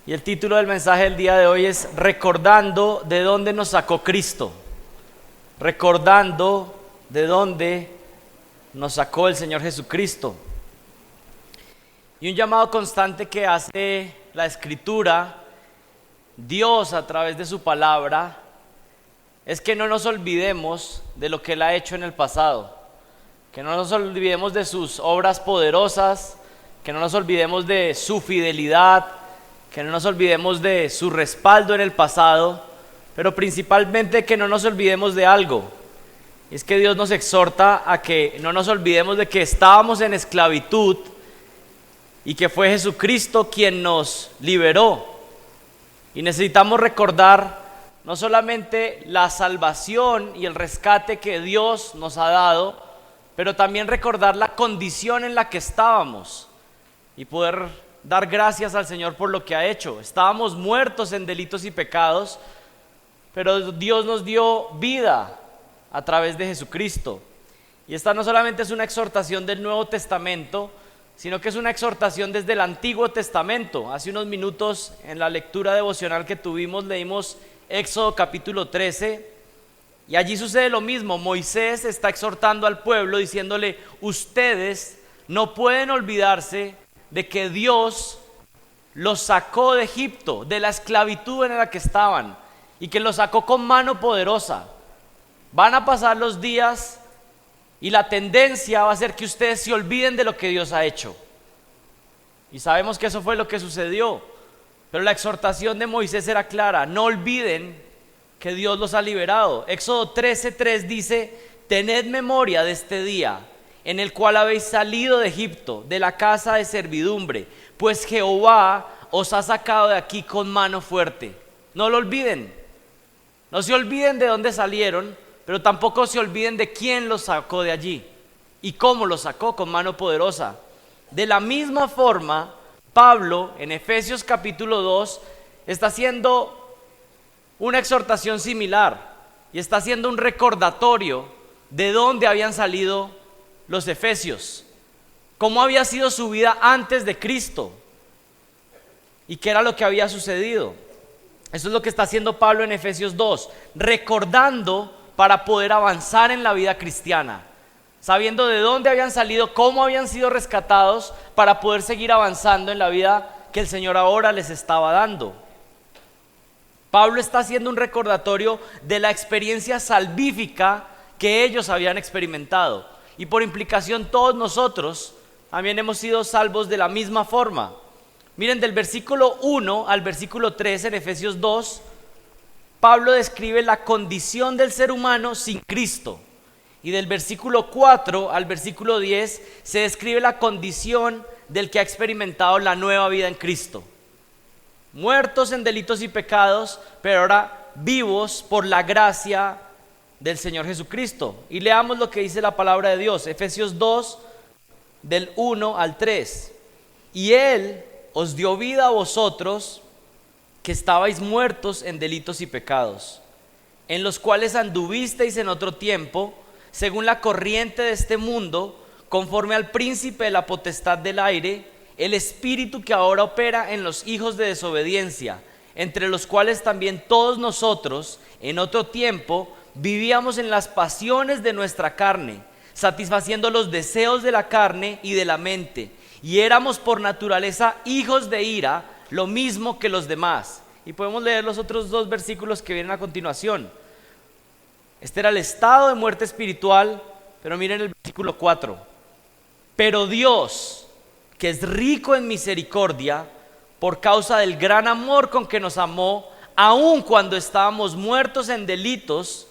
Y el título del mensaje del día de hoy es Recordando de dónde nos sacó Cristo. Recordando de dónde nos sacó el Señor Jesucristo. Y un llamado constante que hace la Escritura, Dios a través de su palabra, es que no nos olvidemos de lo que Él ha hecho en el pasado. Que no nos olvidemos de sus obras poderosas, que no nos olvidemos de su fidelidad, que no nos olvidemos de su respaldo en el pasado, pero principalmente que no nos olvidemos de algo. Y es que Dios nos exhorta a que no nos olvidemos de que estábamos en esclavitud y que fue Jesucristo quien nos liberó. Y necesitamos recordar no solamente la salvación y el rescate que Dios nos ha dado, pero también recordar la condición en la que estábamos y poder dar gracias al Señor por lo que ha hecho. Estábamos muertos en delitos y pecados, pero Dios nos dio vida a través de Jesucristo. Y esta no solamente es una exhortación del Nuevo Testamento, sino que es una exhortación desde el Antiguo Testamento. Hace unos minutos en la lectura devocional que tuvimos leímos Éxodo capítulo 13 y allí sucede lo mismo. Moisés está exhortando al pueblo diciéndole: ustedes no pueden olvidarse de que Dios los sacó de Egipto, de la esclavitud en la que estaban, y que los sacó con mano poderosa. Van a pasar los días y la tendencia va a ser que ustedes se olviden de lo que Dios ha hecho. Y sabemos que eso fue lo que sucedió, pero la exhortación de Moisés era clara: no olviden que Dios los ha liberado. Éxodo 13:3 dice: tened memoria de este día en el cual habéis salido de Egipto, de la casa de servidumbre, pues Jehová os ha sacado de aquí con mano fuerte. No lo olviden, no se olviden de dónde salieron, pero tampoco se olviden de quién los sacó de allí y cómo los sacó con mano poderosa. De la misma forma, Pablo en Efesios capítulo 2 está haciendo una exhortación similar y está haciendo un recordatorio de dónde habían salido los efesios, cómo había sido su vida antes de Cristo y qué era lo que había sucedido. Eso es lo que está haciendo Pablo en Efesios 2, recordando para poder avanzar en la vida cristiana, sabiendo de dónde habían salido, cómo habían sido rescatados, para poder seguir avanzando en la vida que el Señor ahora les estaba dando. Pablo está haciendo un recordatorio de la experiencia salvífica que ellos habían experimentado. Y por implicación todos nosotros también hemos sido salvos de la misma forma. Miren, del versículo 1 al versículo 3 en Efesios 2, Pablo describe la condición del ser humano sin Cristo. Y del versículo 4 al versículo 10 se describe la condición del que ha experimentado la nueva vida en Cristo. Muertos en delitos y pecados, pero ahora vivos por la gracia del Señor Jesucristo. Y leamos lo que dice la palabra de Dios, Efesios 2, del 1 al 3. Y Él os dio vida a vosotros, que estabais muertos en delitos y pecados, en los cuales anduvisteis en otro tiempo, según la corriente de este mundo, conforme al príncipe de la potestad del aire, el espíritu que ahora opera en los hijos de desobediencia, entre los cuales también todos nosotros, en otro tiempo, vivíamos en las pasiones de nuestra carne, satisfaciendo los deseos de la carne y de la mente, y éramos por naturaleza hijos de ira, lo mismo que los demás. Y podemos leer los otros dos versículos que vienen a continuación. Este era el estado de muerte espiritual, pero miren el versículo 4. Pero Dios, que es rico en misericordia, por causa del gran amor con que nos amó, aun cuando estábamos muertos en delitos,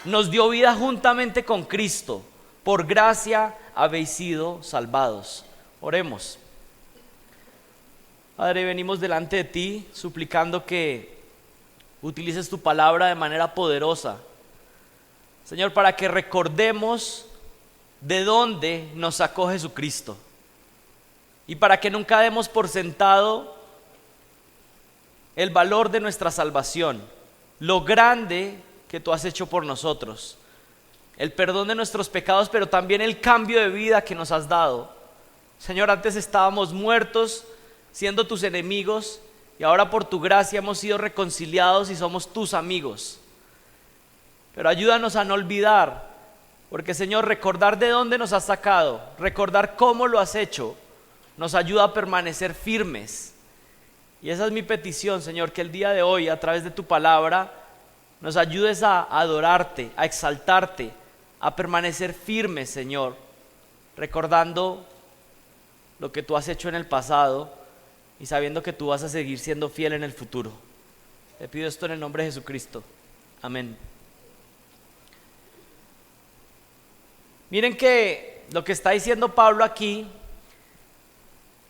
nos dio vida juntamente con Cristo. Por gracia habéis sido salvados. Oremos. Padre, venimos delante de ti suplicando que utilices tu palabra de manera poderosa, Señor, para que recordemos de dónde nos sacó Jesucristo y para que nunca demos por sentado el valor de nuestra salvación, lo grande que tú has hecho por nosotros, el perdón de nuestros pecados, pero también el cambio de vida que nos has dado. Señor, antes estábamos muertos siendo tus enemigos y ahora por tu gracia hemos sido reconciliados y somos tus amigos. Pero ayúdanos a no olvidar, porque Señor, recordar de dónde nos has sacado, recordar cómo lo has hecho, nos ayuda a permanecer firmes. Y esa es mi petición, Señor, que el día de hoy, a través de tu palabra, nos ayudes a adorarte, a exaltarte, a permanecer firmes, Señor, recordando lo que tú has hecho en el pasado y sabiendo que tú vas a seguir siendo fiel en el futuro. Te pido esto en el nombre de Jesucristo. Amén. Miren que lo que está diciendo Pablo aquí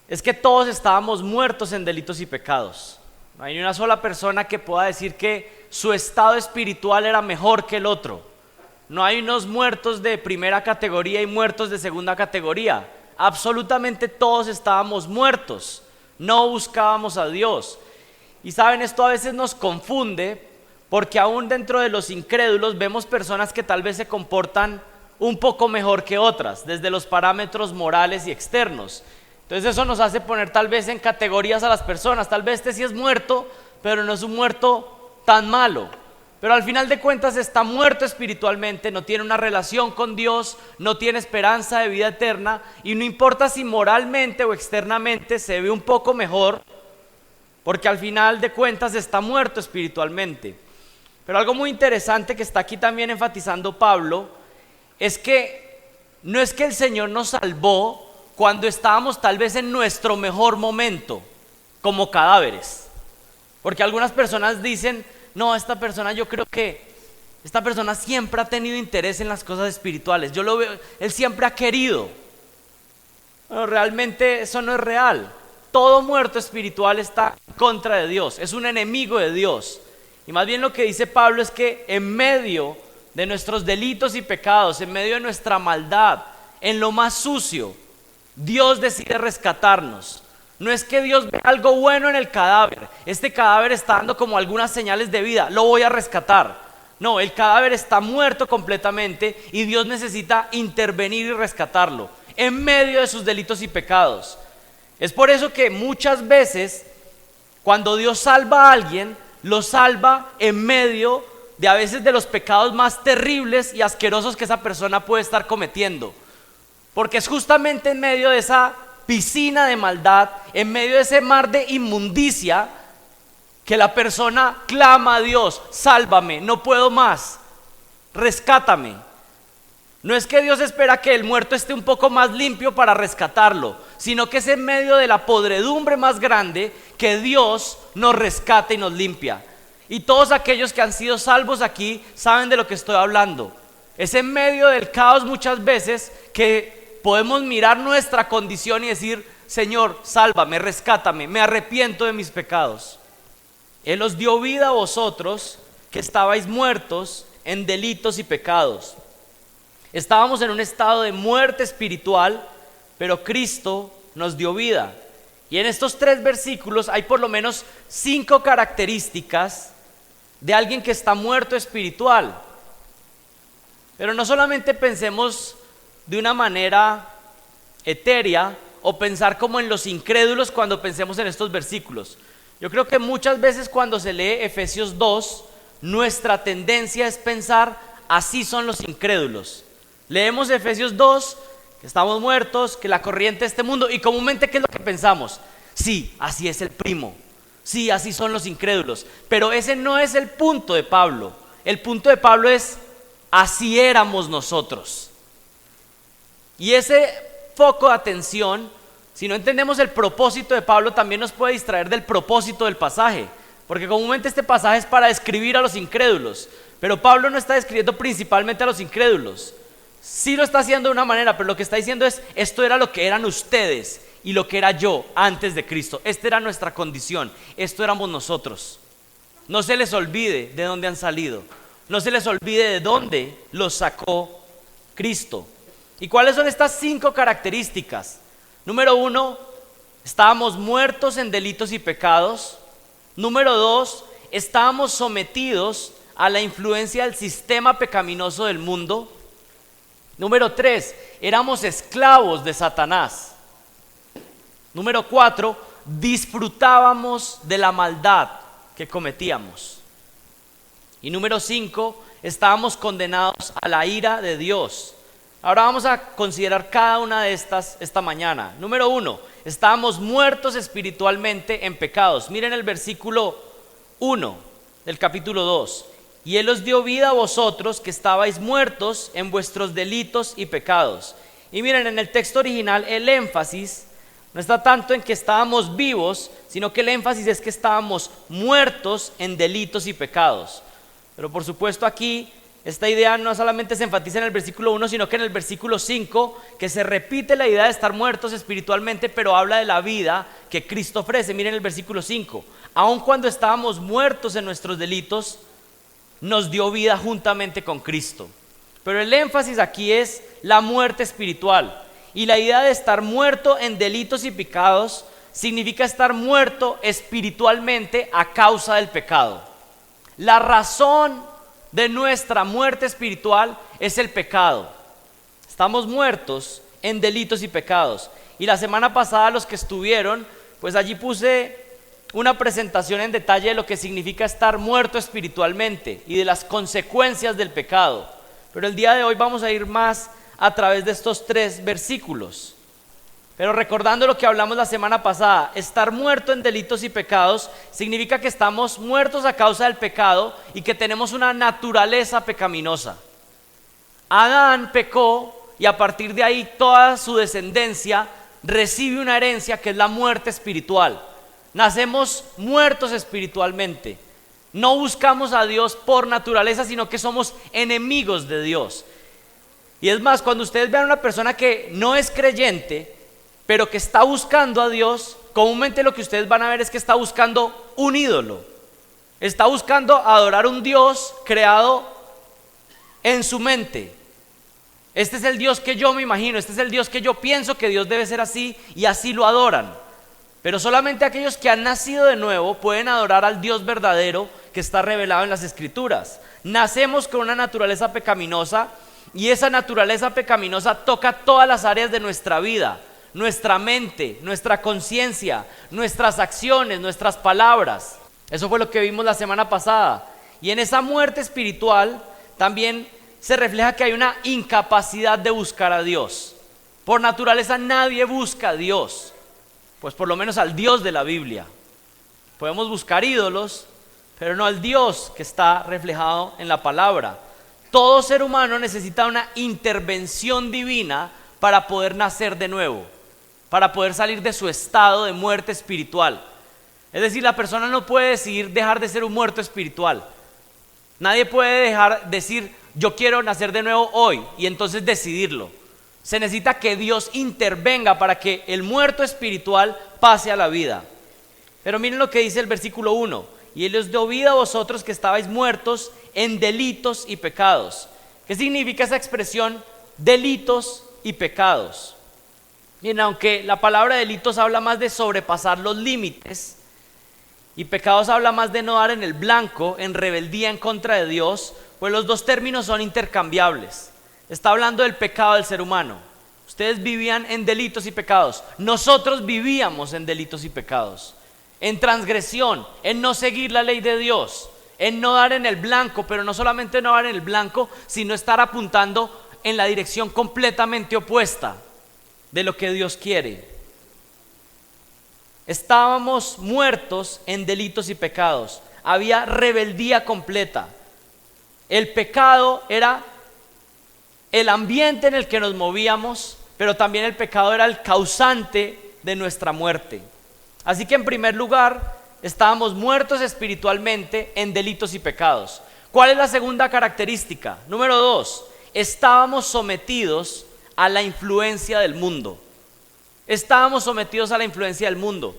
es que todos estábamos muertos en delitos y pecados. No hay ni una sola persona que pueda decir que su estado espiritual era mejor que el otro. No hay unos muertos de primera categoría y muertos de segunda categoría. Absolutamente todos estábamos muertos. No buscábamos a Dios. Y saben, esto a veces nos confunde porque aún dentro de los incrédulos vemos personas que tal vez se comportan un poco mejor que otras, desde los parámetros morales y externos. Entonces eso nos hace poner tal vez en categorías a las personas. Tal vez este sí es muerto, pero no es un muerto tan malo. Pero al final de cuentas está muerto espiritualmente, no tiene una relación con Dios, no tiene esperanza de vida eterna, y no importa si moralmente o externamente se ve un poco mejor, porque al final de cuentas está muerto espiritualmente. Pero algo muy interesante que está aquí también enfatizando Pablo es que no es que el Señor nos salvó cuando estábamos tal vez en nuestro mejor momento, como cadáveres. Porque algunas personas dicen, no, esta persona, yo creo que esta persona siempre ha tenido interés en las cosas espirituales, yo lo veo, él siempre ha querido. Bueno, realmente eso no es real. Todo muerto espiritual está en contra de Dios, es un enemigo de Dios. Y más bien lo que dice Pablo es que en medio de nuestros delitos y pecados, en medio de nuestra maldad, en lo más sucio, Dios decide rescatarnos. No es que Dios ve algo bueno en el cadáver, este cadáver está dando como algunas señales de vida, lo voy a rescatar. No, el cadáver está muerto completamente y Dios necesita intervenir y rescatarlo en medio de sus delitos y pecados. Es por eso que muchas veces cuando Dios salva a alguien, lo salva en medio de a veces de los pecados más terribles y asquerosos que esa persona puede estar cometiendo. Porque es justamente en medio de esa piscina de maldad, en medio de ese mar de inmundicia, que la persona clama a Dios, sálvame, no puedo más, rescátame. No es que Dios espera que el muerto esté un poco más limpio para rescatarlo, sino que es en medio de la podredumbre más grande que Dios nos rescata y nos limpia. Y todos aquellos que han sido salvos aquí saben de lo que estoy hablando. Es en medio del caos muchas veces que podemos mirar nuestra condición y decir, Señor, sálvame, rescátame, me arrepiento de mis pecados. Él os dio vida a vosotros que estabais muertos en delitos y pecados. Estábamos en un estado de muerte espiritual, pero Cristo nos dio vida. Y en estos 3 versículos hay por lo menos 5 características de alguien que está muerto espiritual. Pero no solamente pensemos de una manera etérea o pensar como en los incrédulos cuando pensemos en estos versículos. Yo creo que muchas veces cuando se lee Efesios 2, nuestra tendencia es pensar, así son los incrédulos. Leemos Efesios 2, que estamos muertos, que la corriente de este mundo, y comúnmente ¿qué es lo que pensamos? Sí, así es el primo, sí, así son los incrédulos. Pero ese no es el punto de Pablo. El punto de Pablo es, así éramos nosotros. Y ese foco de atención, si no entendemos el propósito de Pablo, también nos puede distraer del propósito del pasaje. Porque comúnmente este pasaje es para describir a los incrédulos, pero Pablo no está describiendo principalmente a los incrédulos. Sí lo está haciendo de una manera, pero lo que está diciendo es, esto era lo que eran ustedes y lo que era yo antes de Cristo. Esta era nuestra condición, esto éramos nosotros. No se les olvide de dónde han salido, no se les olvide de dónde los sacó Cristo. ¿Y cuáles son estas 5 características? Número 1, estábamos muertos en delitos y pecados. Número 2, estábamos sometidos a la influencia del sistema pecaminoso del mundo. Número 3, éramos esclavos de Satanás. Número 4, disfrutábamos de la maldad que cometíamos. Y número 5, estábamos condenados a la ira de Dios. Ahora vamos a considerar cada una de estas esta mañana. Número 1, estábamos muertos espiritualmente en pecados. Miren el versículo 1 del capítulo 2. Y Él os dio vida a vosotros que estabais muertos en vuestros delitos y pecados. Y miren, en el texto original el énfasis no está tanto en que estábamos vivos, sino que el énfasis es que estábamos muertos en delitos y pecados. Pero por supuesto aquí esta idea no solamente se enfatiza en el versículo 1, sino que en el versículo 5, que se repite la idea de estar muertos espiritualmente, pero habla de la vida que Cristo ofrece. Miren el versículo 5. Aun cuando estábamos muertos en nuestros delitos, nos dio vida juntamente con Cristo. Pero el énfasis aquí es la muerte espiritual. Y la idea de estar muerto en delitos y pecados significa estar muerto espiritualmente a causa del pecado. La razón de nuestra muerte espiritual es el pecado. Estamos muertos en delitos y pecados. Y la semana pasada los que estuvieron, pues allí puse una presentación en detalle de lo que significa estar muerto espiritualmente y de las consecuencias del pecado. Pero el día de hoy vamos a ir más a través de estos 3 versículos. Pero recordando lo que hablamos la semana pasada, estar muerto en delitos y pecados significa que estamos muertos a causa del pecado y que tenemos una naturaleza pecaminosa. Adán pecó y a partir de ahí toda su descendencia recibe una herencia que es la muerte espiritual. Nacemos muertos espiritualmente. No buscamos a Dios por naturaleza, sino que somos enemigos de Dios. Y es más, cuando ustedes vean a una persona que no es creyente, pero que está buscando a Dios, comúnmente lo que ustedes van a ver es que está buscando un ídolo. Está buscando adorar un Dios creado en su mente. Este es el Dios que yo me imagino, este es el Dios que yo pienso que Dios debe ser así, y así lo adoran. Pero solamente aquellos que han nacido de nuevo pueden adorar al Dios verdadero que está revelado en las Escrituras. Nacemos con una naturaleza pecaminosa y esa naturaleza pecaminosa toca todas las áreas de nuestra vida, nuestra mente, nuestra conciencia, nuestras acciones, nuestras palabras. Eso fue lo que vimos la semana pasada. Y en esa muerte espiritual también se refleja que hay una incapacidad de buscar a Dios. Por naturaleza nadie busca a Dios, pues por lo menos al Dios de la Biblia. Podemos buscar ídolos, pero no al Dios que está reflejado en la palabra. Todo ser humano necesita una intervención divina para poder nacer de nuevo, para poder salir de su estado de muerte espiritual. Es decir, la persona no puede decidir dejar de ser un muerto espiritual. Nadie puede decir yo quiero nacer de nuevo hoy y entonces decidirlo. Se necesita que Dios intervenga para que el muerto espiritual pase a la vida. Pero miren lo que dice el versículo 1. Y Él os dio vida a vosotros que estabais muertos en delitos y pecados. ¿Qué significa esa expresión delitos y pecados? Bien, aunque la palabra delitos habla más de sobrepasar los límites y pecados habla más de no dar en el blanco, en rebeldía en contra de Dios, pues los dos términos son intercambiables. Está hablando del pecado del ser humano. Ustedes vivían en delitos y pecados. Nosotros vivíamos en delitos y pecados, en transgresión, en no seguir la ley de Dios, en no dar en el blanco, pero no solamente no dar en el blanco, sino estar apuntando en la dirección completamente opuesta de lo que Dios quiere. Estábamos muertos en delitos y pecados. Había rebeldía completa. El pecado era el ambiente en el que nos movíamos, pero también el pecado era el causante de nuestra muerte. Así que en primer lugar, estábamos muertos espiritualmente en delitos y pecados. ¿Cuál es la segunda característica? Número 2, estábamos sometidos a la influencia del mundo. Estábamos sometidos a la influencia del mundo.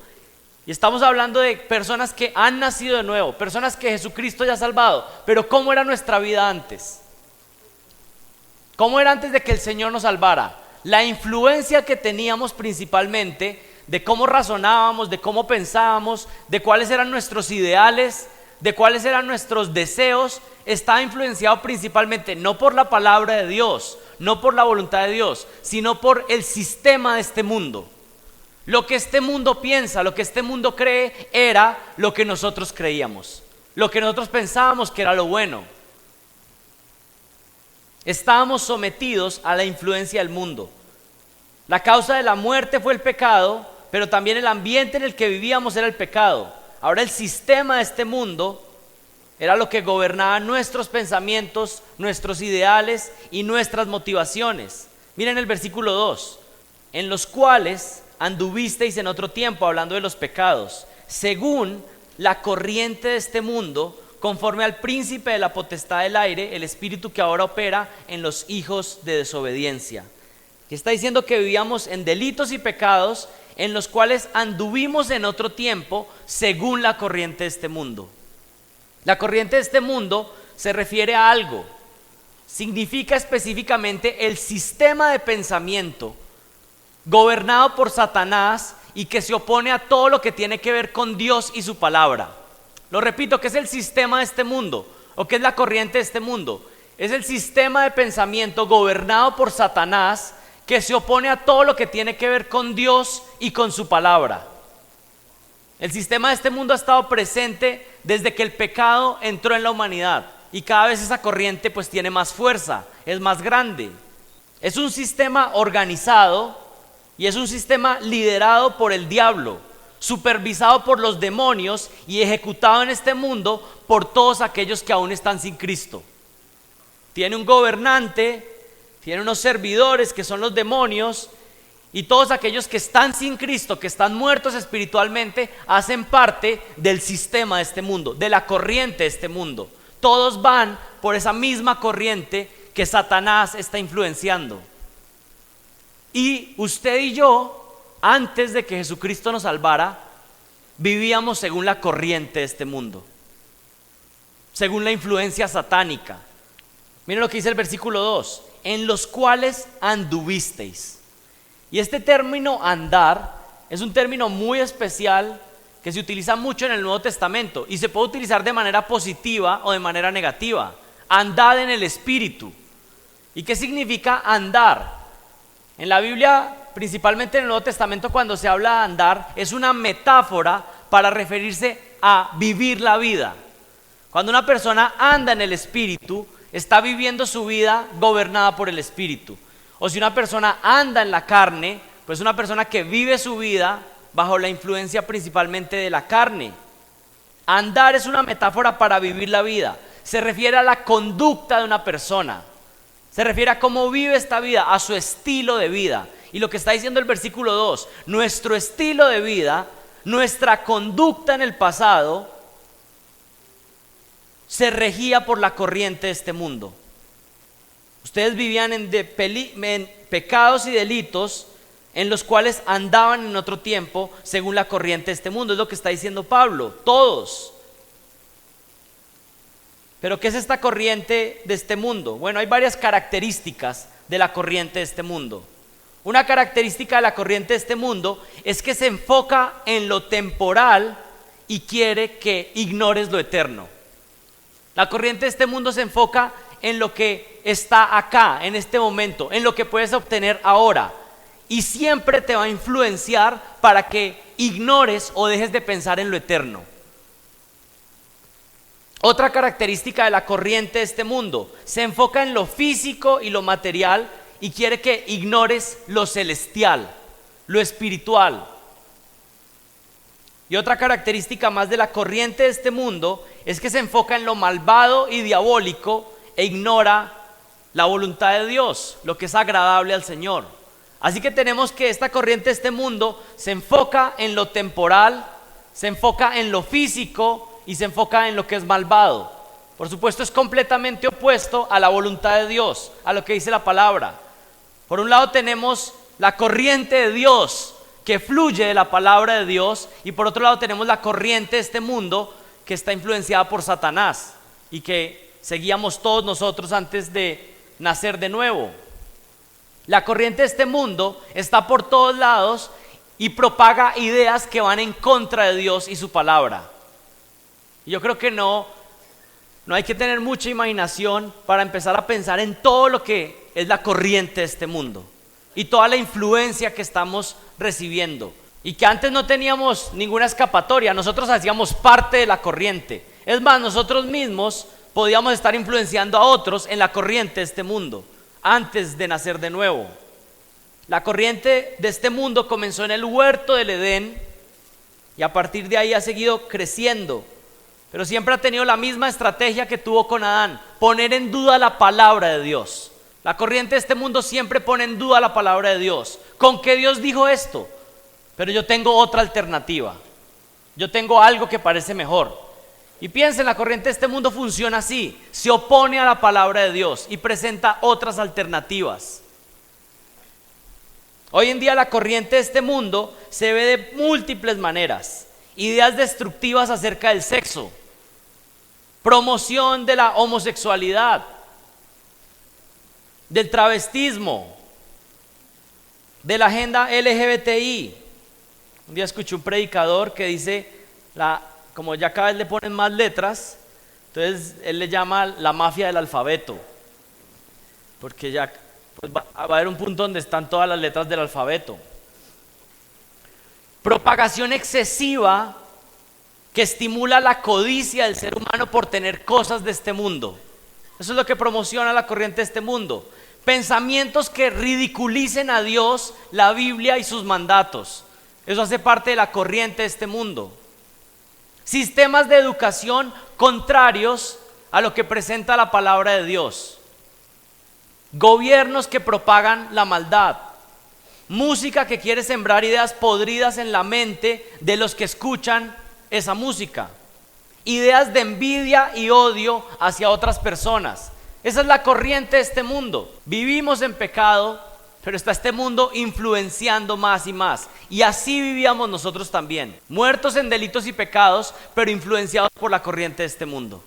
Y estamos hablando de personas que han nacido de nuevo, personas que Jesucristo ya ha salvado. Pero ¿cómo era nuestra vida antes? ¿Cómo era antes de que el Señor nos salvara? La influencia que teníamos principalmente de cómo razonábamos, de cómo pensábamos, de cuáles eran nuestros ideales, de cuáles eran nuestros deseos, estaba influenciado principalmente no por la palabra de Dios, no por la voluntad de Dios, sino por el sistema de este mundo. Lo que este mundo piensa, lo que este mundo cree, era lo que nosotros creíamos, lo que nosotros pensábamos que era lo bueno. Estábamos sometidos a la influencia del mundo. La causa de la muerte fue el pecado, pero también el ambiente en el que vivíamos era el pecado. Ahora el sistema de este mundo era lo que gobernaba nuestros pensamientos, nuestros ideales y nuestras motivaciones. Miren el versículo 2, en los cuales anduvisteis en otro tiempo, hablando de los pecados, según la corriente de este mundo, conforme al príncipe de la potestad del aire, el espíritu que ahora opera en los hijos de desobediencia. Que está diciendo que vivíamos en delitos y pecados, en los cuales anduvimos en otro tiempo, según la corriente de este mundo. La corriente de este mundo se refiere a algo, significa específicamente el sistema de pensamiento gobernado por Satanás y que se opone a todo lo que tiene que ver con Dios y su palabra. Lo repito, ¿qué es el sistema de este mundo? ¿O qué es la corriente de este mundo? Es el sistema de pensamiento gobernado por Satanás que se opone a todo lo que tiene que ver con Dios y con su palabra. El sistema de este mundo ha estado presente desde que el pecado entró en la humanidad y cada vez esa corriente pues tiene más fuerza, es más grande. Es un sistema organizado y es un sistema liderado por el diablo, supervisado por los demonios y ejecutado en este mundo por todos aquellos que aún están sin Cristo. Tiene un gobernante, tiene unos servidores que son los demonios, y todos aquellos que están sin Cristo, que están muertos espiritualmente, hacen parte del sistema de este mundo, de la corriente de este mundo. Todos van por esa misma corriente que Satanás está influenciando. Y usted y yo, antes de que Jesucristo nos salvara, vivíamos según la corriente de este mundo, según la influencia satánica. Miren lo que dice el versículo 2, en los cuales anduvisteis. Y este término andar es un término muy especial que se utiliza mucho en el Nuevo Testamento y se puede utilizar de manera positiva o de manera negativa. Andad en el Espíritu. ¿Y qué significa andar? En la Biblia, principalmente en el Nuevo Testamento, cuando se habla de andar, es una metáfora para referirse a vivir la vida. Cuando una persona anda en el Espíritu, está viviendo su vida gobernada por el Espíritu. O si una persona anda en la carne, pues una persona que vive su vida bajo la influencia principalmente de la carne. Andar es una metáfora para vivir la vida. Se refiere a la conducta de una persona. Se refiere a cómo vive esta vida, a su estilo de vida. Y lo que está diciendo el versículo 2, nuestro estilo de vida, nuestra conducta en el pasado, se regía por la corriente de este mundo. Ustedes vivían en pecados y delitos en los cuales andaban en otro tiempo según la corriente de este mundo. Es lo que está diciendo Pablo, todos. Pero ¿qué es esta corriente de este mundo? Bueno, hay varias características de la corriente de este mundo. Una característica de la corriente de este mundo es que se enfoca en lo temporal y quiere que ignores lo eterno. La corriente de este mundo se enfoca en lo que está acá, en este momento, en lo que puedes obtener ahora. Y siempre te va a influenciar para que ignores o dejes de pensar en lo eterno. Otra característica de la corriente de este mundo, se enfoca en lo físico y lo material y quiere que ignores lo celestial, lo espiritual. Y otra característica más de la corriente de este mundo es que se enfoca en lo malvado y diabólico e ignora la voluntad de Dios, lo que es agradable al Señor. Así que tenemos que esta corriente de este mundo se enfoca en lo temporal, se enfoca en lo físico y se enfoca en lo que es malvado. Por supuesto, es completamente opuesto a la voluntad de Dios, a lo que dice la palabra. Por un lado tenemos la corriente de Dios que fluye de la palabra de Dios, y por otro lado tenemos la corriente de este mundo que está influenciada por Satanás y que seguíamos todos nosotros antes de nacer de nuevo. La corriente de este mundo está por todos lados y propaga ideas que van en contra de Dios y su palabra. Y yo creo que no hay que tener mucha imaginación para empezar a pensar en todo lo que es la corriente de este mundo y toda la influencia que estamos recibiendo. y que antes no teníamos ninguna escapatoria, nosotros hacíamos parte de la corriente. Es más, nosotros mismos podíamos estar influenciando a otros en la corriente de este mundo antes de nacer de nuevo. La corriente de este mundo comenzó en el huerto del Edén y a partir de ahí ha seguido creciendo, pero siempre ha tenido la misma estrategia que tuvo con Adán: poner en duda la palabra de Dios. La corriente de este mundo siempre pone en duda la palabra de Dios. ¿Con qué Dios dijo esto? Pero yo tengo otra alternativa, yo tengo algo que parece mejor. Y piensen, la corriente de este mundo funciona así: se opone a la palabra de Dios y presenta otras alternativas. Hoy en día la corriente de este mundo se ve de múltiples maneras: ideas destructivas acerca del sexo, promoción de la homosexualidad, del travestismo, de la agenda LGBTI. Un día escuché un predicador que dice, como ya cada vez le ponen más letras, entonces él le llama la mafia del alfabeto, porque ya pues va a haber un punto donde están todas las letras del alfabeto. Propagación excesiva que estimula la codicia del ser humano por tener cosas de este mundo. Eso es lo que promociona la corriente de este mundo. Pensamientos que ridiculicen a Dios, la Biblia y sus mandatos. Eso hace parte de la corriente de este mundo. Sistemas de educación contrarios a lo que presenta la palabra de Dios. Gobiernos que propagan la maldad. Música que quiere sembrar ideas podridas en la mente de los que escuchan esa música. Ideas de envidia y odio hacia otras personas. Esa es la corriente de este mundo. Vivimos en pecado, pero está este mundo influenciando más y más. Y así vivíamos nosotros también, muertos en delitos y pecados, pero influenciados por la corriente de este mundo,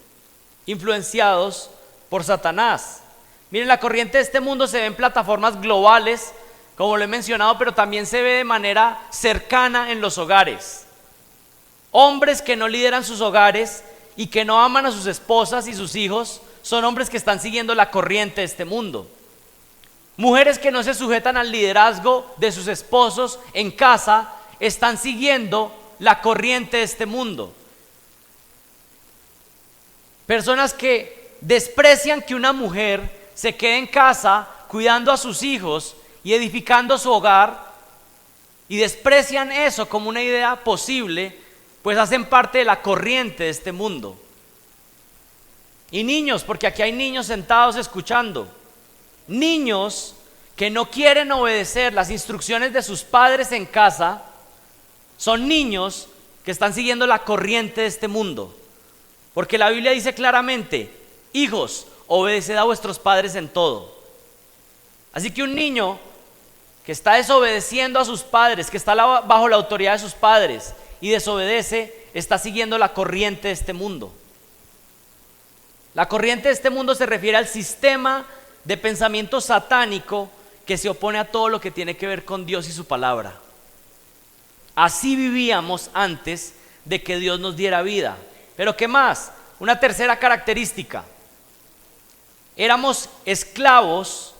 influenciados por Satanás. Miren, la corriente de este mundo se ve en plataformas globales, como lo he mencionado, pero también se ve de manera cercana en los hogares. Hombres que no lideran sus hogares y que no aman a sus esposas y sus hijos son hombres que están siguiendo la corriente de este mundo. Mujeres que no se sujetan al liderazgo de sus esposos en casa están siguiendo la corriente de este mundo. Personas que desprecian que una mujer se quede en casa cuidando a sus hijos y edificando su hogar, y desprecian eso como una idea posible, pues hacen parte de la corriente de este mundo. Y niños, porque aquí hay niños sentados escuchando, niños que no quieren obedecer las instrucciones de sus padres en casa, son niños que están siguiendo la corriente de este mundo. Porque la Biblia dice claramente: hijos, obedeced a vuestros padres en todo. Así que un niño que está desobedeciendo a sus padres, que está bajo la autoridad de sus padres y desobedece, está siguiendo la corriente de este mundo. La corriente de este mundo se refiere al sistema de pensamiento satánico que se opone a todo lo que tiene que ver con Dios y su palabra. Así vivíamos antes de que Dios nos diera vida. Pero ¿qué más? Una tercera característica: éramos esclavos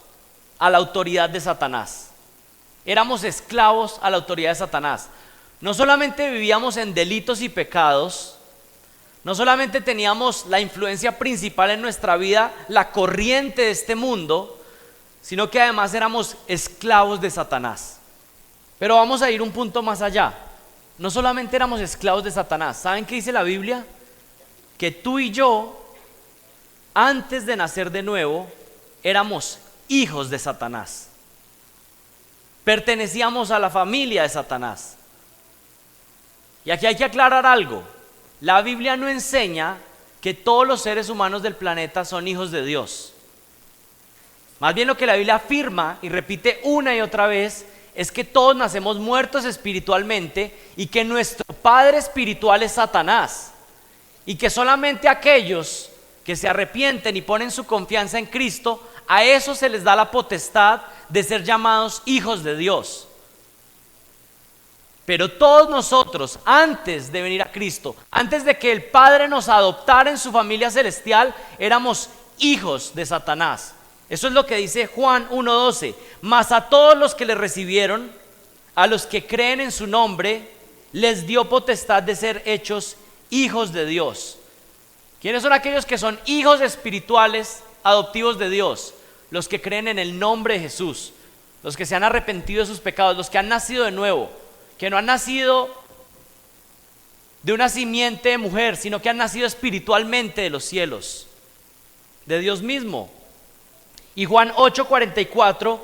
a la autoridad de Satanás. Éramos esclavos a la autoridad de Satanás. No solamente vivíamos en delitos y pecados, no solamente teníamos la influencia principal en nuestra vida, la corriente de este mundo, sino que además éramos esclavos de Satanás. Pero vamos a ir un punto más allá. No solamente éramos esclavos de Satanás. ¿Saben qué dice la Biblia? Que tú y yo, antes de nacer de nuevo, éramos hijos de Satanás. Pertenecíamos a la familia de Satanás. Y aquí hay que aclarar algo: la Biblia no enseña que todos los seres humanos del planeta son hijos de Dios. Más bien lo que la Biblia afirma y repite una y otra vez es que todos nacemos muertos espiritualmente y que nuestro padre espiritual es Satanás, y que solamente aquellos que se arrepienten y ponen su confianza en Cristo, a esos se les da la potestad de ser llamados hijos de Dios. Pero todos nosotros, antes de venir a Cristo, antes de que el Padre nos adoptara en su familia celestial, éramos hijos de Satanás. Eso es lo que dice Juan 1:12. Mas a todos los que le recibieron, a los que creen en su nombre, les dio potestad de ser hechos hijos de Dios. ¿Quiénes son aquellos que son hijos espirituales adoptivos de Dios? Los que creen en el nombre de Jesús, los que se han arrepentido de sus pecados, los que han nacido de nuevo, que no han nacido de una simiente de mujer, sino que han nacido espiritualmente de los cielos, de Dios mismo. Y Juan 8:44,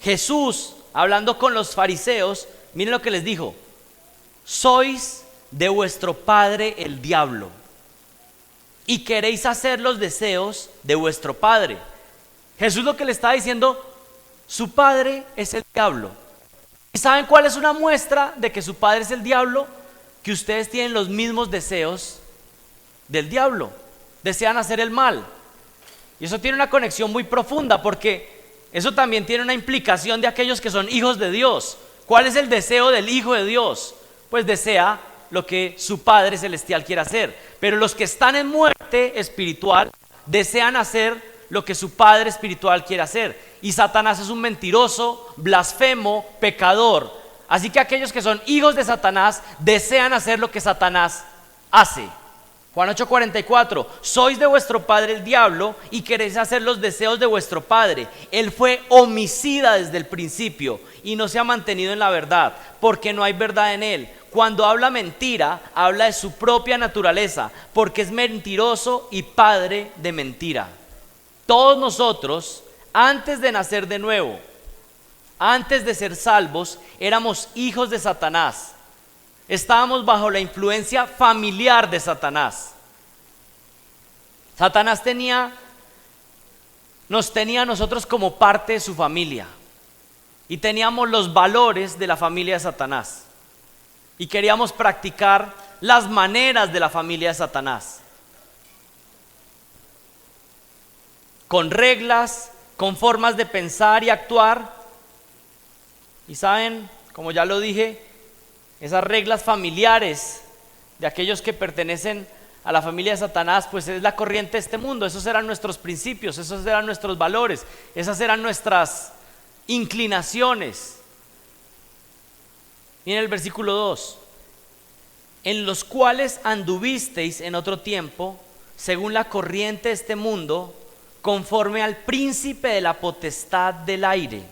Jesús, hablando con los fariseos, miren lo que les dijo: sois de vuestro padre el diablo, y queréis hacer los deseos de vuestro padre. Jesús lo que le está diciendo: su padre es el diablo. ¿Y saben cuál es una muestra de que su padre es el diablo? Que ustedes tienen los mismos deseos del diablo, desean hacer el mal. Y eso tiene una conexión muy profunda, porque eso también tiene una implicación de aquellos que son hijos de Dios. ¿Cuál es el deseo del hijo de Dios? Pues desea lo que su Padre Celestial quiere hacer. Pero los que están en muerte espiritual desean hacer lo que su Padre espiritual quiere hacer. Y Satanás es un mentiroso, blasfemo, pecador. Así que aquellos que son hijos de Satanás desean hacer lo que Satanás hace. Juan 8:44, sois de vuestro padre el diablo y queréis hacer los deseos de vuestro padre. Él fue homicida desde el principio y no se ha mantenido en la verdad, porque no hay verdad en él. Cuando habla mentira, habla de su propia naturaleza, porque es mentiroso y padre de mentira. Todos nosotros, antes de nacer de nuevo, antes de ser salvos, éramos hijos de Satanás. Estábamos bajo la influencia familiar de Satanás. Satanás nos tenía a nosotros como parte de su familia, y teníamos los valores de la familia de Satanás, y queríamos practicar las maneras de la familia de Satanás, con reglas, con formas de pensar y actuar. Y saben, como ya lo dije, esas reglas familiares de aquellos que pertenecen a la familia de Satanás, pues es la corriente de este mundo. Esos eran nuestros principios, esos eran nuestros valores, esas eran nuestras inclinaciones. Miren el versículo 2: en los cuales anduvisteis en otro tiempo, según la corriente de este mundo, conforme al príncipe de la potestad del aire,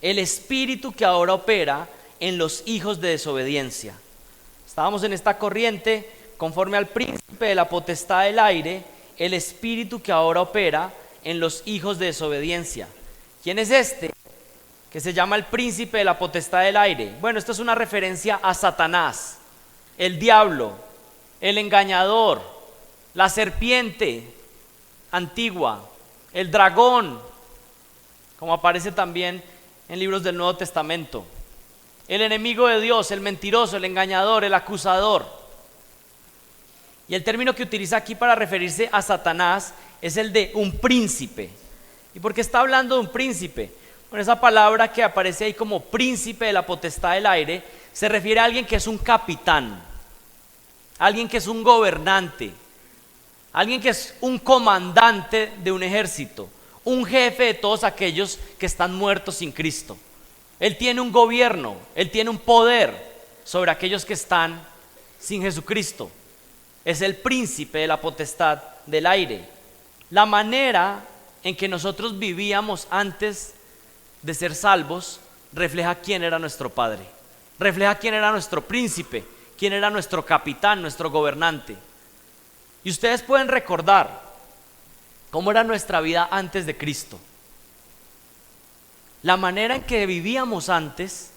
el espíritu que ahora opera en los hijos de desobediencia. Estábamos en esta corriente conforme al príncipe de la potestad del aire, el espíritu que ahora opera en los hijos de desobediencia. ¿Quién es este que se llama el príncipe de la potestad del aire? Bueno, esto es una referencia a Satanás, el diablo, el engañador, la serpiente antigua, el dragón, como aparece también en libros del Nuevo Testamento. El enemigo de Dios, el mentiroso, el engañador, el acusador. Y el término que utiliza aquí para referirse a Satanás es el de un príncipe. ¿Y por qué está hablando de un príncipe? Bueno, esa palabra que aparece ahí como príncipe de la potestad del aire se refiere a alguien que es un capitán, alguien que es un gobernante, alguien que es un comandante de un ejército, un jefe de todos aquellos que están muertos sin Cristo. Él tiene un gobierno, Él tiene un poder sobre aquellos que están sin Jesucristo. Es el príncipe de la potestad del aire. La manera en que nosotros vivíamos antes de ser salvos refleja quién era nuestro Padre, refleja quién era nuestro príncipe, quién era nuestro capitán, nuestro gobernante. Y ustedes pueden recordar cómo era nuestra vida antes de Cristo. La manera en que vivíamos antes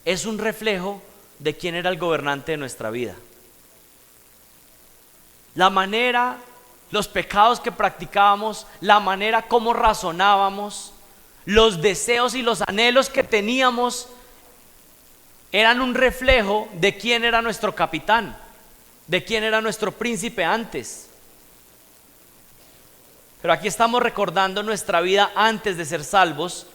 es un reflejo de quién era el gobernante de nuestra vida. La manera, los pecados que practicábamos, la manera como razonábamos, los deseos y los anhelos que teníamos eran un reflejo de quién era nuestro capitán, de quién era nuestro príncipe antes. Pero aquí estamos recordando nuestra vida antes de ser salvos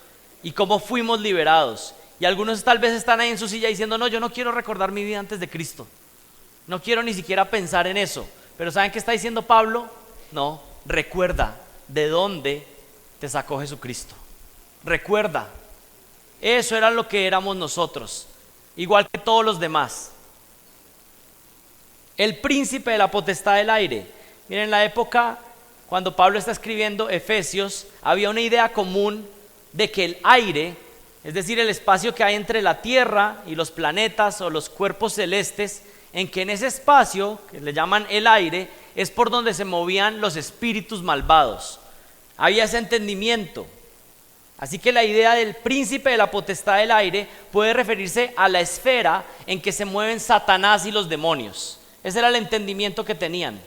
y cómo fuimos liberados. Y algunos tal vez están ahí en su silla diciendo: no, yo no quiero recordar mi vida antes de Cristo, no quiero ni siquiera pensar en eso. Pero ¿saben qué está diciendo Pablo? No, recuerda de dónde te sacó Jesucristo. Recuerda, Eso era lo que éramos nosotros, igual que todos los demás. El príncipe de la potestad del aire. Miren, en la época cuando Pablo está escribiendo Efesios, había una idea común de que el aire, es decir, el espacio que hay entre la tierra y los planetas o los cuerpos celestes, en que en ese espacio, que le llaman el aire, es por donde se movían los espíritus malvados. Había ese entendimiento. Así que la idea del príncipe de la potestad del aire puede referirse a la esfera en que se mueven Satanás y los demonios. Ese era el entendimiento que tenían.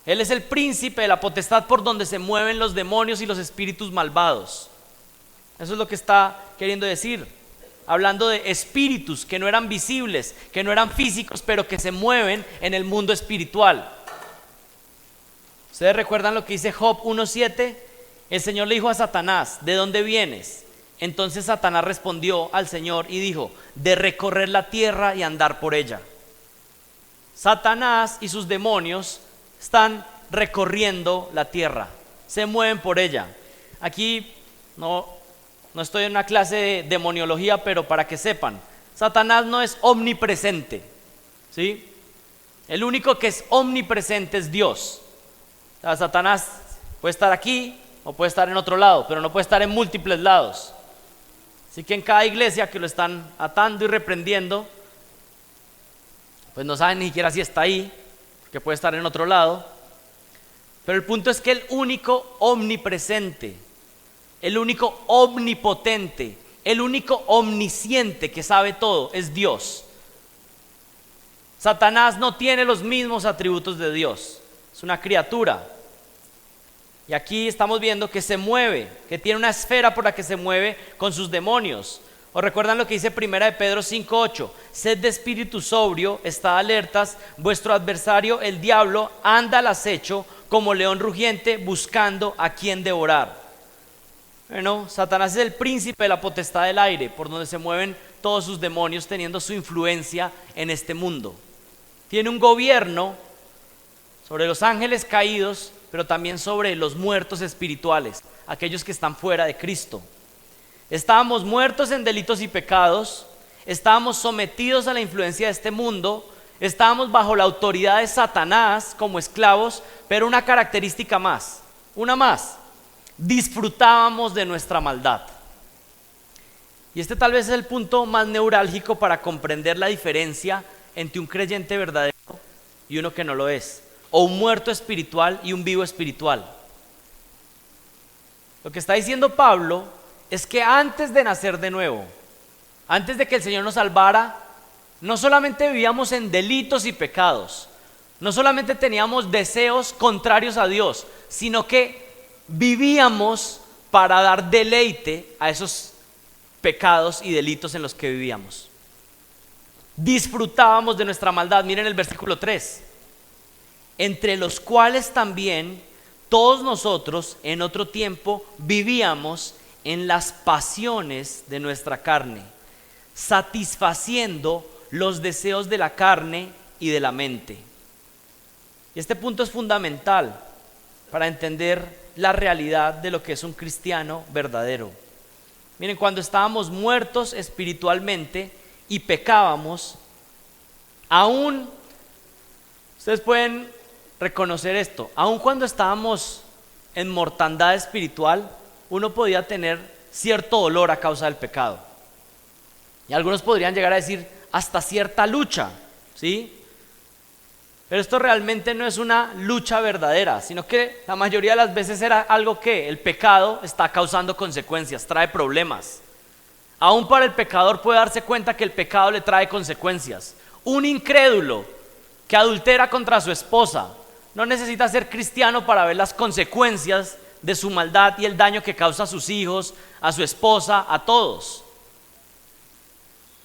Él es el príncipe de la potestad por donde se mueven los demonios y los espíritus malvados. Eso es lo que está queriendo decir. Hablando de espíritus que no eran visibles, que no eran físicos, pero que se mueven en el mundo espiritual. ¿Ustedes recuerdan lo que dice Job 1:7? El Señor le dijo a Satanás: ¿de dónde vienes? Entonces Satanás respondió al Señor y dijo: de recorrer la tierra y andar por ella. Satanás y sus demonios están recorriendo la tierra, se mueven por ella. Aquí no estoy en una clase de demoniología, pero para que sepan, Satanás no es omnipresente, ¿sí? El único que es omnipresente es Dios. O sea, Satanás puede estar aquí o puede estar en otro lado, pero no puede estar en múltiples lados. Así que en cada iglesia que lo están atando y reprendiendo, pues no saben ni siquiera si está ahí, que puede estar en otro lado. Pero el punto es que el único omnipresente, el único omnipotente, el único omnisciente que sabe todo es Dios. Satanás no tiene los mismos atributos de Dios, es una criatura. Y aquí estamos viendo que se mueve, que tiene una esfera por la que se mueve con sus demonios. ¿O recuerdan lo que dice 1 de Pedro 5:8? Sed de espíritu sobrio, estad alertas, vuestro adversario el diablo anda al acecho como león rugiente buscando a quien devorar. Bueno, Satanás es el príncipe de la potestad del aire, por donde se mueven todos sus demonios teniendo su influencia en este mundo. Tiene un gobierno sobre los ángeles caídos, pero también sobre los muertos espirituales, aquellos que están fuera de Cristo. Estábamos muertos en delitos y pecados, estábamos sometidos a la influencia de este mundo, estábamos bajo la autoridad de Satanás como esclavos, pero una característica más, una más: disfrutábamos de nuestra maldad. Y este tal vez es el punto más neurálgico para comprender la diferencia entre un creyente verdadero y uno que no lo es, o un muerto espiritual y un vivo espiritual. Lo que está diciendo Pablo es que antes de nacer de nuevo, antes de que el Señor nos salvara, no solamente vivíamos en delitos y pecados, no solamente teníamos deseos contrarios a Dios, sino que vivíamos para dar deleite a esos pecados y delitos en los que vivíamos. Disfrutábamos de nuestra maldad. Miren el versículo 3: entre los cuales también todos nosotros en otro tiempo vivíamos en las pasiones de nuestra carne, satisfaciendo los deseos de la carne y de la mente. Y este punto es fundamental para entender la realidad de lo que es un cristiano verdadero. Miren, cuando estábamos muertos espiritualmente y pecábamos, aún, ustedes pueden reconocer esto, aún cuando estábamos en mortandad espiritual, uno podía tener cierto dolor a causa del pecado. Y algunos podrían llegar a decir hasta cierta lucha, ¿sí? Pero esto realmente no es una lucha verdadera, sino que la mayoría de las veces era algo que el pecado está causando consecuencias, trae problemas. Aún para el pecador puede darse cuenta que el pecado le trae consecuencias. Un incrédulo que adultera contra su esposa no necesita ser cristiano para ver las consecuencias de su maldad y el daño que causa a sus hijos, a su esposa, a todos.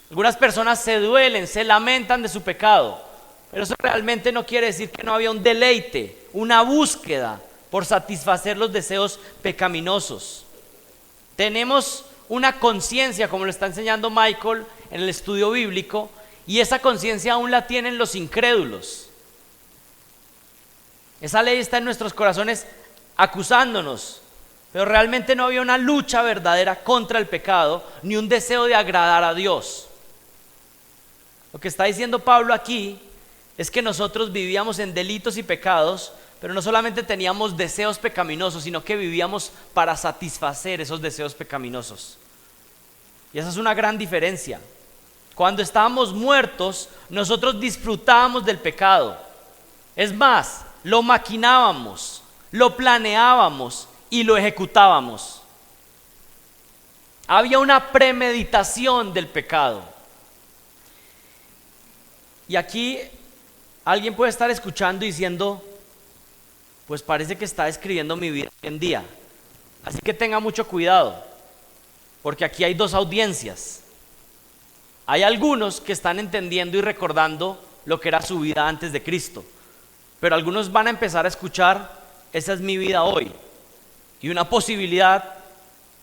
Algunas personas se duelen, se lamentan de su pecado, pero eso realmente no quiere decir que no había un deleite, una búsqueda por satisfacer los deseos pecaminosos. Tenemos una conciencia, como lo está enseñando Michael en el estudio bíblico, y esa conciencia aún la tienen los incrédulos. Esa ley está en nuestros corazones acusándonos Pero realmente no había una lucha verdadera contra el pecado, ni un deseo de agradar a Dios. Lo que está diciendo Pablo aquí es que nosotros vivíamos en delitos y pecados, pero no solamente teníamos deseos pecaminosos, sino que vivíamos para satisfacer esos deseos pecaminosos. Y esa es una gran diferencia. Cuando estábamos muertos, nosotros disfrutábamos del pecado. Es más, lo maquinábamos, lo planeábamos y lo ejecutábamos. Había una premeditación del pecado. Y aquí alguien puede estar escuchando y diciendo, pues parece que está describiendo mi vida hoy en día. Así que tenga mucho cuidado, porque aquí hay dos audiencias. Hay algunos que están entendiendo y recordando lo que era su vida antes de Cristo, pero algunos van a empezar a escuchar, esa es mi vida hoy. Y una posibilidad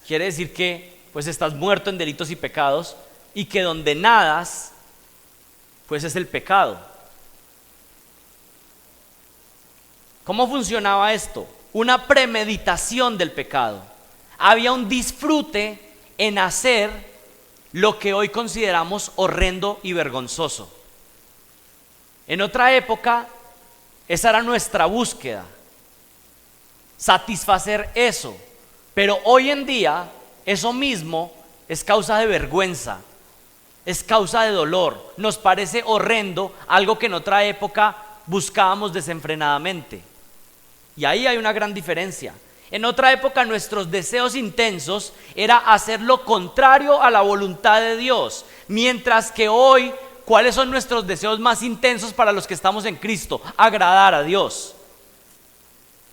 quiere decir que pues estás muerto en delitos y pecados, y que donde nadas pues es el pecado. ¿Cómo funcionaba esto? Una premeditación del pecado. Había un disfrute en hacer lo que hoy consideramos horrendo y vergonzoso. En otra época, esa era nuestra búsqueda, satisfacer eso. Pero hoy en día, eso mismo es causa de vergüenza, es causa de dolor. Nos parece horrendo algo que en otra época buscábamos desenfrenadamente. Y ahí hay una gran diferencia. En otra época nuestros deseos intensos era hacer lo contrario a la voluntad de Dios, mientras que hoy, ¿cuáles son nuestros deseos más intensos para los que estamos en Cristo? Agradar a Dios.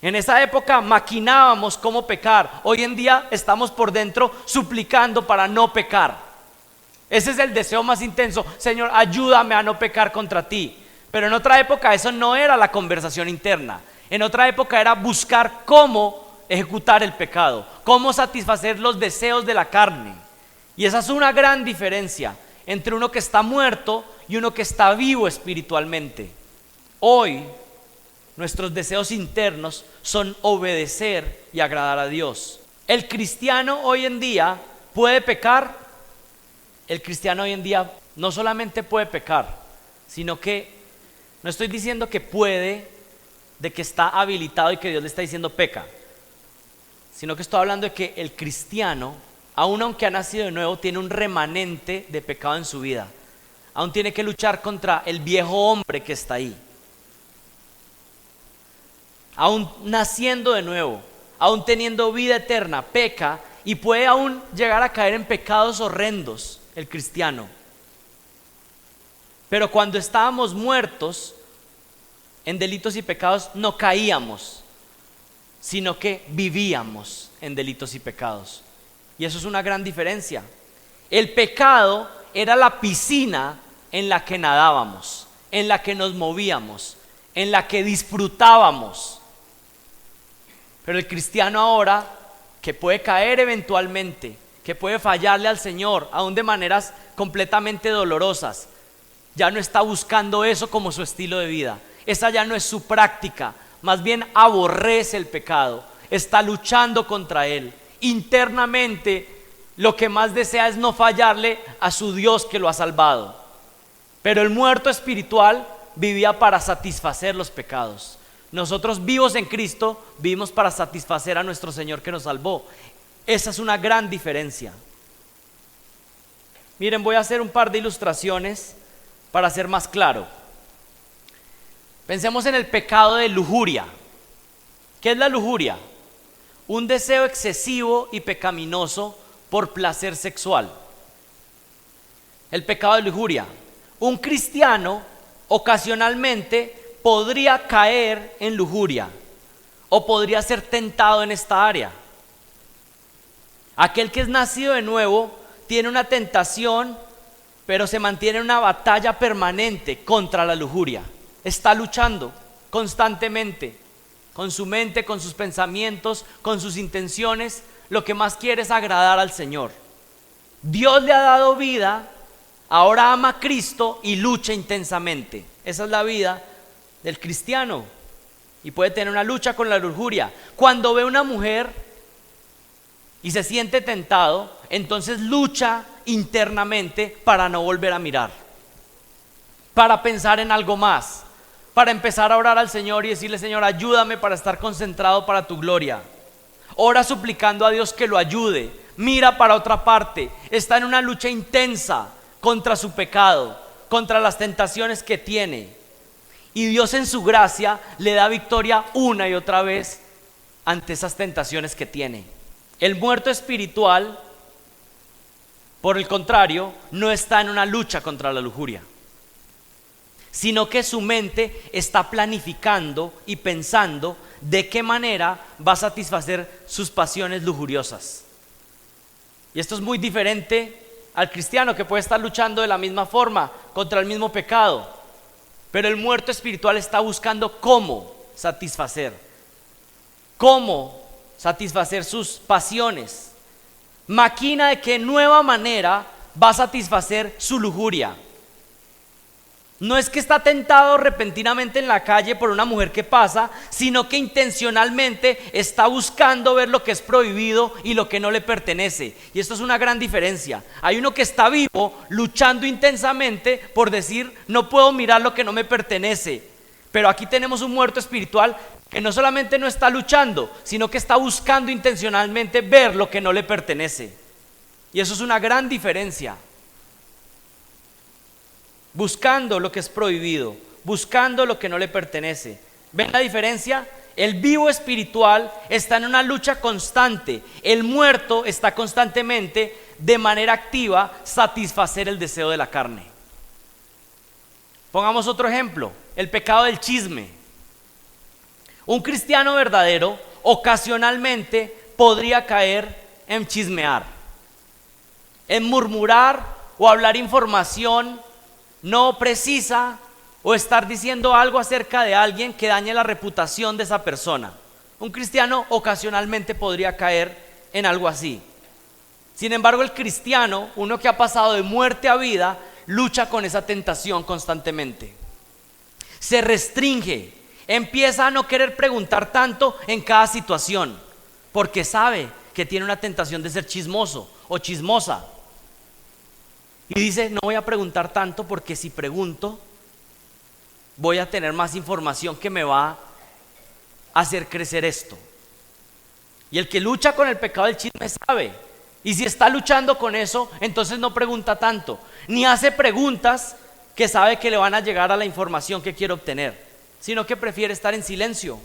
En esa época maquinábamos cómo pecar. Hoy en día estamos por dentro suplicando para no pecar. Ese es el deseo más intenso. Señor, ayúdame a no pecar contra ti. Pero en otra época eso no era la conversación interna. En otra época era buscar cómo ejecutar el pecado, cómo satisfacer los deseos de la carne. Y esa es una gran diferencia entre uno que está muerto y uno que está vivo espiritualmente. Hoy nuestros deseos internos son obedecer y agradar a Dios. El cristiano hoy en día puede pecar. El cristiano hoy en día no solamente puede pecar, sino que no estoy diciendo que puede, de que está habilitado y que Dios le está diciendo peca, sino que estoy hablando de que el cristiano, aun aunque ha nacido de nuevo, tiene un remanente de pecado en su vida. Aún tiene que luchar contra el viejo hombre que está ahí. Aún naciendo de nuevo, aún teniendo vida eterna, peca y puede aún llegar a caer en pecados horrendos el cristiano. Pero cuando estábamos muertos en delitos y pecados, no caíamos, sino que vivíamos en delitos y pecados. Y eso es una gran diferencia. El pecado era la piscina en la que nadábamos, en la que nos movíamos, en la que disfrutábamos. Pero el cristiano ahora, que puede caer eventualmente, que puede fallarle al Señor, aún de maneras completamente dolorosas, ya no está buscando eso como su estilo de vida. Esa ya no es su práctica, más bien aborrece el pecado, está luchando contra él. Internamente lo que más desea es no fallarle a su Dios que lo ha salvado. Pero el muerto espiritual vivía para satisfacer los pecados. Nosotros vivos en Cristo vivimos para satisfacer a nuestro Señor que nos salvó. Esa es una gran diferencia. Miren, voy a hacer un par de ilustraciones para ser más claro. Pensemos en el pecado de lujuria. ¿Qué es la lujuria? Un deseo excesivo y pecaminoso por placer sexual. El pecado de lujuria. Un cristiano ocasionalmente podría caer en lujuria o podría ser tentado en esta área. Aquel que es nacido de nuevo tiene una tentación, pero se mantiene en una batalla permanente contra la lujuria. Está luchando constantemente con su mente, con sus pensamientos, con sus intenciones. Lo que más quiere es agradar al Señor. Dios le ha dado vida, ahora ama a Cristo y lucha intensamente. Esa es la vida del cristiano y puede tener una lucha con la lujuria. Cuando ve una mujer y se siente tentado, entonces lucha internamente para no volver a mirar, para pensar en algo más, para empezar a orar al Señor y decirle: Señor, ayúdame para estar concentrado para tu gloria. Ora suplicando a Dios que lo ayude, mira para otra parte, está en una lucha intensa contra su pecado, contra las tentaciones que tiene. Y Dios en su gracia le da victoria una y otra vez ante esas tentaciones que tiene. El muerto espiritual, por el contrario, no está en una lucha contra la lujuria, sino que su mente está planificando y pensando de qué manera va a satisfacer sus pasiones lujuriosas. Y esto es muy diferente al cristiano, que puede estar luchando de la misma forma contra el mismo pecado, pero el muerto espiritual está buscando cómo satisfacer sus pasiones. Maquina de qué nueva manera va a satisfacer su lujuria. No es que está tentado repentinamente en la calle por una mujer que pasa, sino que intencionalmente está buscando ver lo que es prohibido y lo que no le pertenece. Y esto es una gran diferencia. Hay uno que está vivo luchando intensamente por decir: no puedo mirar lo que no me pertenece. Pero aquí tenemos un muerto espiritual que no solamente no está luchando, sino que está buscando intencionalmente ver lo que no le pertenece. Y eso es una gran diferencia. Buscando lo que es prohibido, buscando lo que no le pertenece. ¿Ven la diferencia? El vivo espiritual está en una lucha constante. El muerto está constantemente, de manera activa, satisfacer el deseo de la carne. Pongamos otro ejemplo: el pecado del chisme. Un cristiano verdadero ocasionalmente podría caer en chismear, en murmurar o hablar información no precisa, o estar diciendo algo acerca de alguien que dañe la reputación de esa persona. Un cristiano ocasionalmente podría caer en algo así. Sin embargo, el cristiano, uno que ha pasado de muerte a vida, lucha con esa tentación constantemente. Se restringe, empieza a no querer preguntar tanto en cada situación, porque sabe que tiene una tentación de ser chismoso o chismosa. Y dice: no voy a preguntar tanto, porque si pregunto voy a tener más información que me va a hacer crecer esto. Y el que lucha con el pecado del chisme sabe, y si está luchando con eso, entonces no pregunta tanto, ni hace preguntas que sabe que le van a llegar a la información que quiere obtener, sino que prefiere estar en silencio.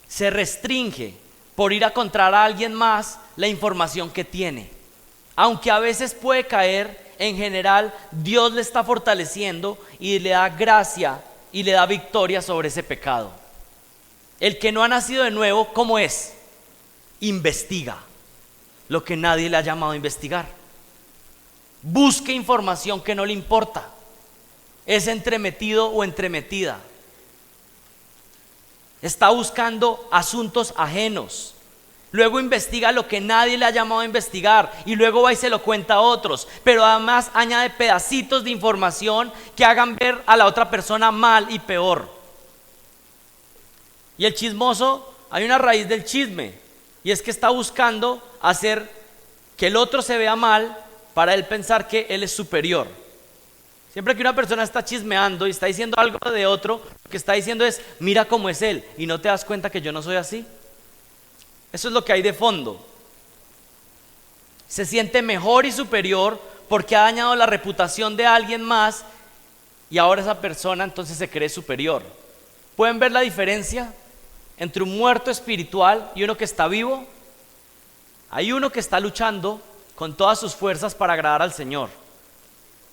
Se restringe por ir a contar a alguien más la información que tiene. Aunque a veces puede caer, en general Dios le está fortaleciendo y le da gracia y le da victoria sobre ese pecado. El que no ha nacido de nuevo, ¿cómo es? Investiga lo que nadie le ha llamado a investigar. Busque información que no le importa. Es entremetido o entremetida. Está buscando asuntos ajenos. Luego investiga lo que nadie le ha llamado a investigar, y luego va y se lo cuenta a otros, pero además añade pedacitos de información que hagan ver a la otra persona mal y peor. Y el chismoso, hay una raíz del chisme, y es que está buscando hacer que el otro se vea mal para él pensar que él es superior. Siempre que una persona está chismeando y está diciendo algo de otro, lo que está diciendo es: mira cómo es él, y no te das cuenta que yo no soy así. Eso es lo que hay de fondo. Se siente mejor y superior porque ha dañado la reputación de alguien más, y ahora esa persona entonces se cree superior. ¿Pueden ver la diferencia entre un muerto espiritual y uno que está vivo? Hay uno que está luchando con todas sus fuerzas para agradar al Señor,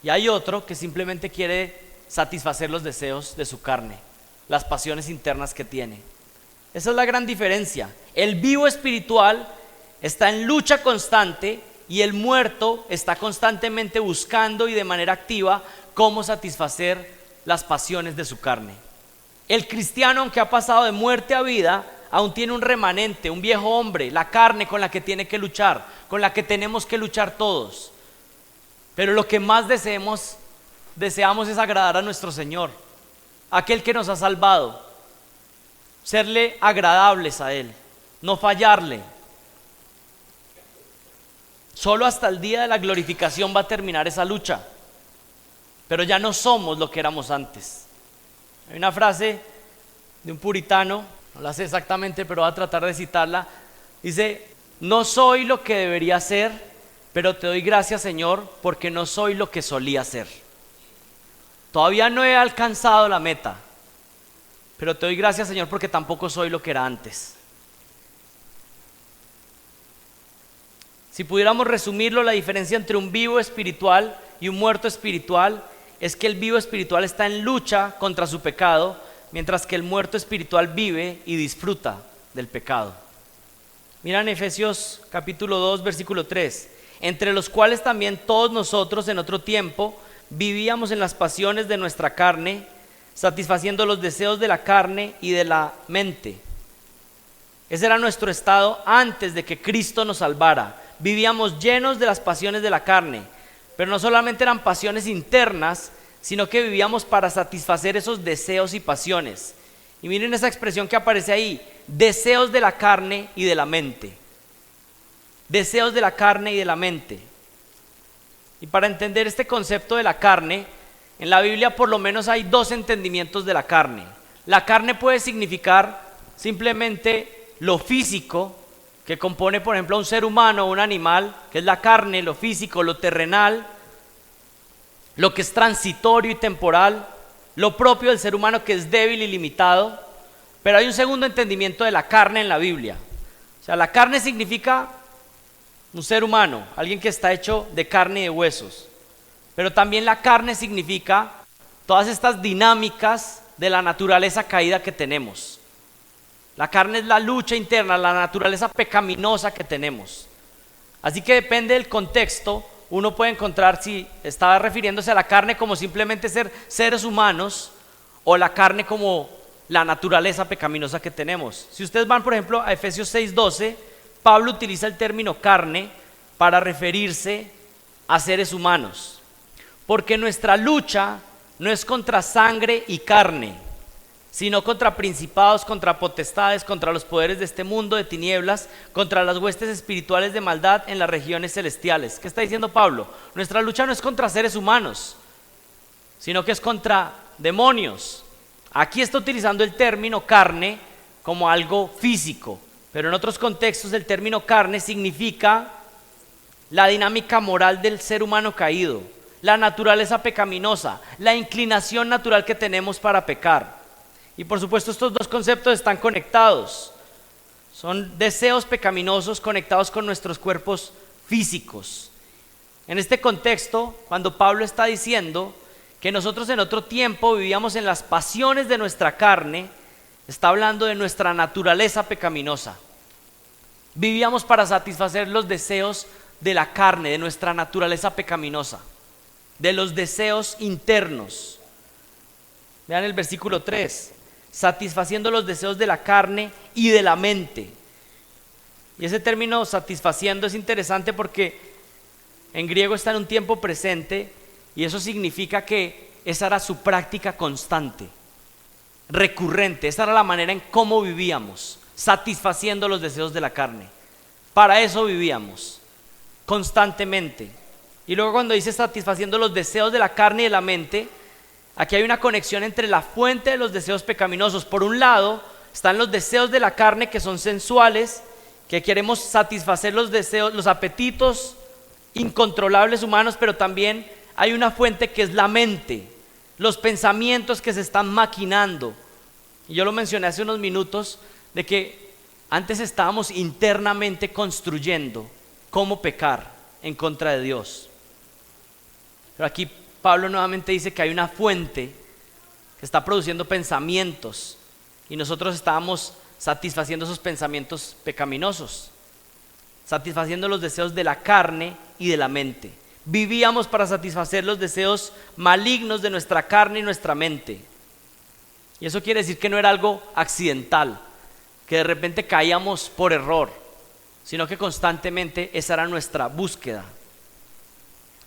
y hay otro que simplemente quiere satisfacer los deseos de su carne, las pasiones internas que tiene. Esa es la gran diferencia. El vivo espiritual está en lucha constante, y el muerto está constantemente buscando y de manera activa cómo satisfacer las pasiones de su carne. El cristiano, aunque ha pasado de muerte a vida, aún tiene un remanente, un viejo hombre, la carne con la que tiene que luchar, con la que tenemos que luchar todos. Pero lo que más deseamos es agradar a nuestro Señor, aquel que nos ha salvado. Serle agradables a Él, no fallarle. Solo hasta el día de la glorificación va a terminar esa lucha. Pero ya no somos lo que éramos antes. Hay una frase de un puritano, no la sé exactamente, pero voy a tratar de citarla. Dice: no soy lo que debería ser, pero te doy gracias, Señor, porque no soy lo que solía ser. Todavía no he alcanzado la meta, pero te doy gracias, Señor, porque tampoco soy lo que era antes. Si pudiéramos resumirlo, la diferencia entre un vivo espiritual y un muerto espiritual es que el vivo espiritual está en lucha contra su pecado, mientras que el muerto espiritual vive y disfruta del pecado. Miran Efesios capítulo 2, versículo 3. Entre los cuales también todos nosotros en otro tiempo vivíamos en las pasiones de nuestra carne, satisfaciendo los deseos de la carne y de la mente. Ese era nuestro estado antes de que Cristo nos salvara. Vivíamos llenos de las pasiones de la carne, pero no solamente eran pasiones internas, sino que vivíamos para satisfacer esos deseos y pasiones. Y miren esa expresión que aparece ahí: deseos de la carne y de la mente. Deseos de la carne y de la mente. Y para entender este concepto de la carne, en la Biblia por lo menos hay dos entendimientos de la carne. La carne puede significar simplemente lo físico, que compone por ejemplo a un ser humano o un animal, que es la carne, lo físico, lo terrenal, lo que es transitorio y temporal, lo propio del ser humano que es débil y limitado. Pero hay un segundo entendimiento de la carne en la Biblia. O sea, la carne significa un ser humano, alguien que está hecho de carne y de huesos. Pero también la carne significa todas estas dinámicas de la naturaleza caída que tenemos. La carne es la lucha interna, la naturaleza pecaminosa que tenemos. Así que depende del contexto, uno puede encontrar si está refiriéndose a la carne como simplemente ser seres humanos, o la carne como la naturaleza pecaminosa que tenemos. Si ustedes van por ejemplo a Efesios 6:12, Pablo utiliza el término carne para referirse a seres humanos. Porque nuestra lucha no es contra sangre y carne, sino contra principados, contra potestades, contra los poderes de este mundo de tinieblas, contra las huestes espirituales de maldad en las regiones celestiales. ¿Qué está diciendo Pablo? Nuestra lucha no es contra seres humanos, sino que es contra demonios. Aquí está utilizando el término carne como algo físico, pero en otros contextos el término carne significa la dinámica moral del ser humano caído, la naturaleza pecaminosa, la inclinación natural que tenemos para pecar. Y por supuesto estos dos conceptos están conectados. Son deseos pecaminosos conectados con nuestros cuerpos físicos. En este contexto, cuando Pablo está diciendo que nosotros en otro tiempo vivíamos en las pasiones de nuestra carne, está hablando de nuestra naturaleza pecaminosa. Vivíamos para satisfacer los deseos de la carne, de nuestra naturaleza pecaminosa, de los deseos internos. Vean el versículo 3. Satisfaciendo los deseos de la carne y de la mente. Y ese término satisfaciendo es interesante porque en griego está en un tiempo presente y eso significa que esa era su práctica constante, recurrente. Esa era la manera en cómo vivíamos, satisfaciendo los deseos de la carne. Para eso vivíamos constantemente. Y luego cuando dice satisfaciendo los deseos de la carne y de la mente, aquí hay una conexión entre la fuente de los deseos pecaminosos. Por un lado están los deseos de la carne, que son sensuales, que queremos satisfacer los deseos, los apetitos incontrolables humanos, pero también hay una fuente que es la mente, los pensamientos que se están maquinando. Y yo lo mencioné hace unos minutos, de que antes estábamos internamente construyendo cómo pecar en contra de Dios. Pero aquí Pablo nuevamente dice que hay una fuente que está produciendo pensamientos y nosotros estábamos satisfaciendo esos pensamientos pecaminosos, satisfaciendo los deseos de la carne y de la mente. Vivíamos para satisfacer los deseos malignos de nuestra carne y nuestra mente. Y eso quiere decir que no era algo accidental, que de repente caíamos por error, sino que constantemente esa era nuestra búsqueda.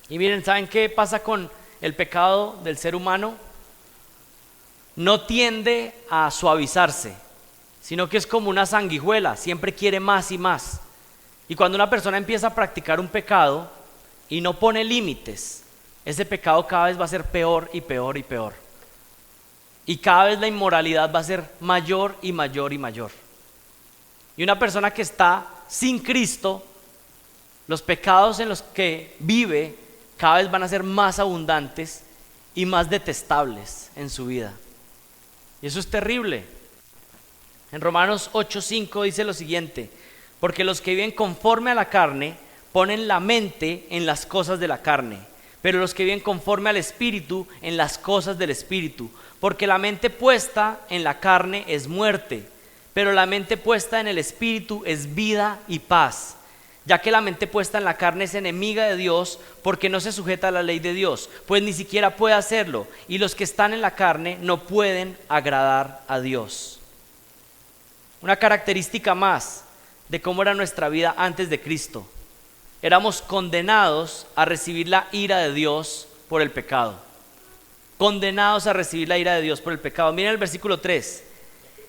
Y miren, ¿saben qué pasa con el pecado del ser humano? No tiende a suavizarse, sino que es como una sanguijuela, siempre quiere más y más. Y cuando una persona empieza a practicar un pecado y no pone límites, ese pecado cada vez va a ser peor y peor y peor. Y cada vez la inmoralidad va a ser mayor y mayor y mayor. Y una persona que está sin Cristo, los pecados en los que vive cada vez van a ser más abundantes y más detestables en su vida. Y eso es terrible. En Romanos 8:5 dice lo siguiente: porque los que viven conforme a la carne ponen la mente en las cosas de la carne, pero los que viven conforme al Espíritu en las cosas del Espíritu. Porque la mente puesta en la carne es muerte, pero la mente puesta en el Espíritu es vida y paz. Ya que la mente puesta en la carne es enemiga de Dios, porque no se sujeta a la ley de Dios, pues ni siquiera puede hacerlo, y los que están en la carne no pueden agradar a Dios. Una característica más de cómo era nuestra vida antes de Cristo: éramos condenados a recibir la ira de Dios por el pecado. Condenados a recibir la ira de Dios por el pecado. Miren el versículo 3: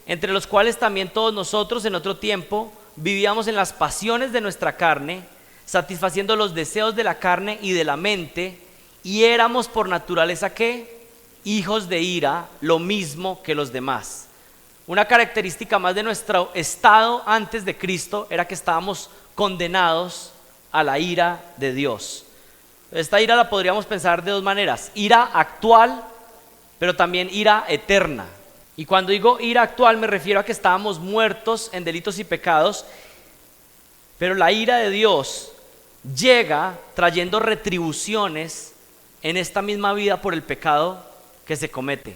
entre los cuales también todos nosotros en otro tiempo vivíamos en las pasiones de nuestra carne, satisfaciendo los deseos de la carne y de la mente, y éramos por naturaleza ¿qué? Hijos de ira, lo mismo que los demás. Una característica más de nuestro estado antes de Cristo era que estábamos condenados a la ira de Dios. Esta ira la podríamos pensar de dos maneras: ira actual, pero también ira eterna. Y cuando digo ira actual me refiero a que estábamos muertos en delitos y pecados, pero la ira de Dios llega trayendo retribuciones en esta misma vida por el pecado que se comete.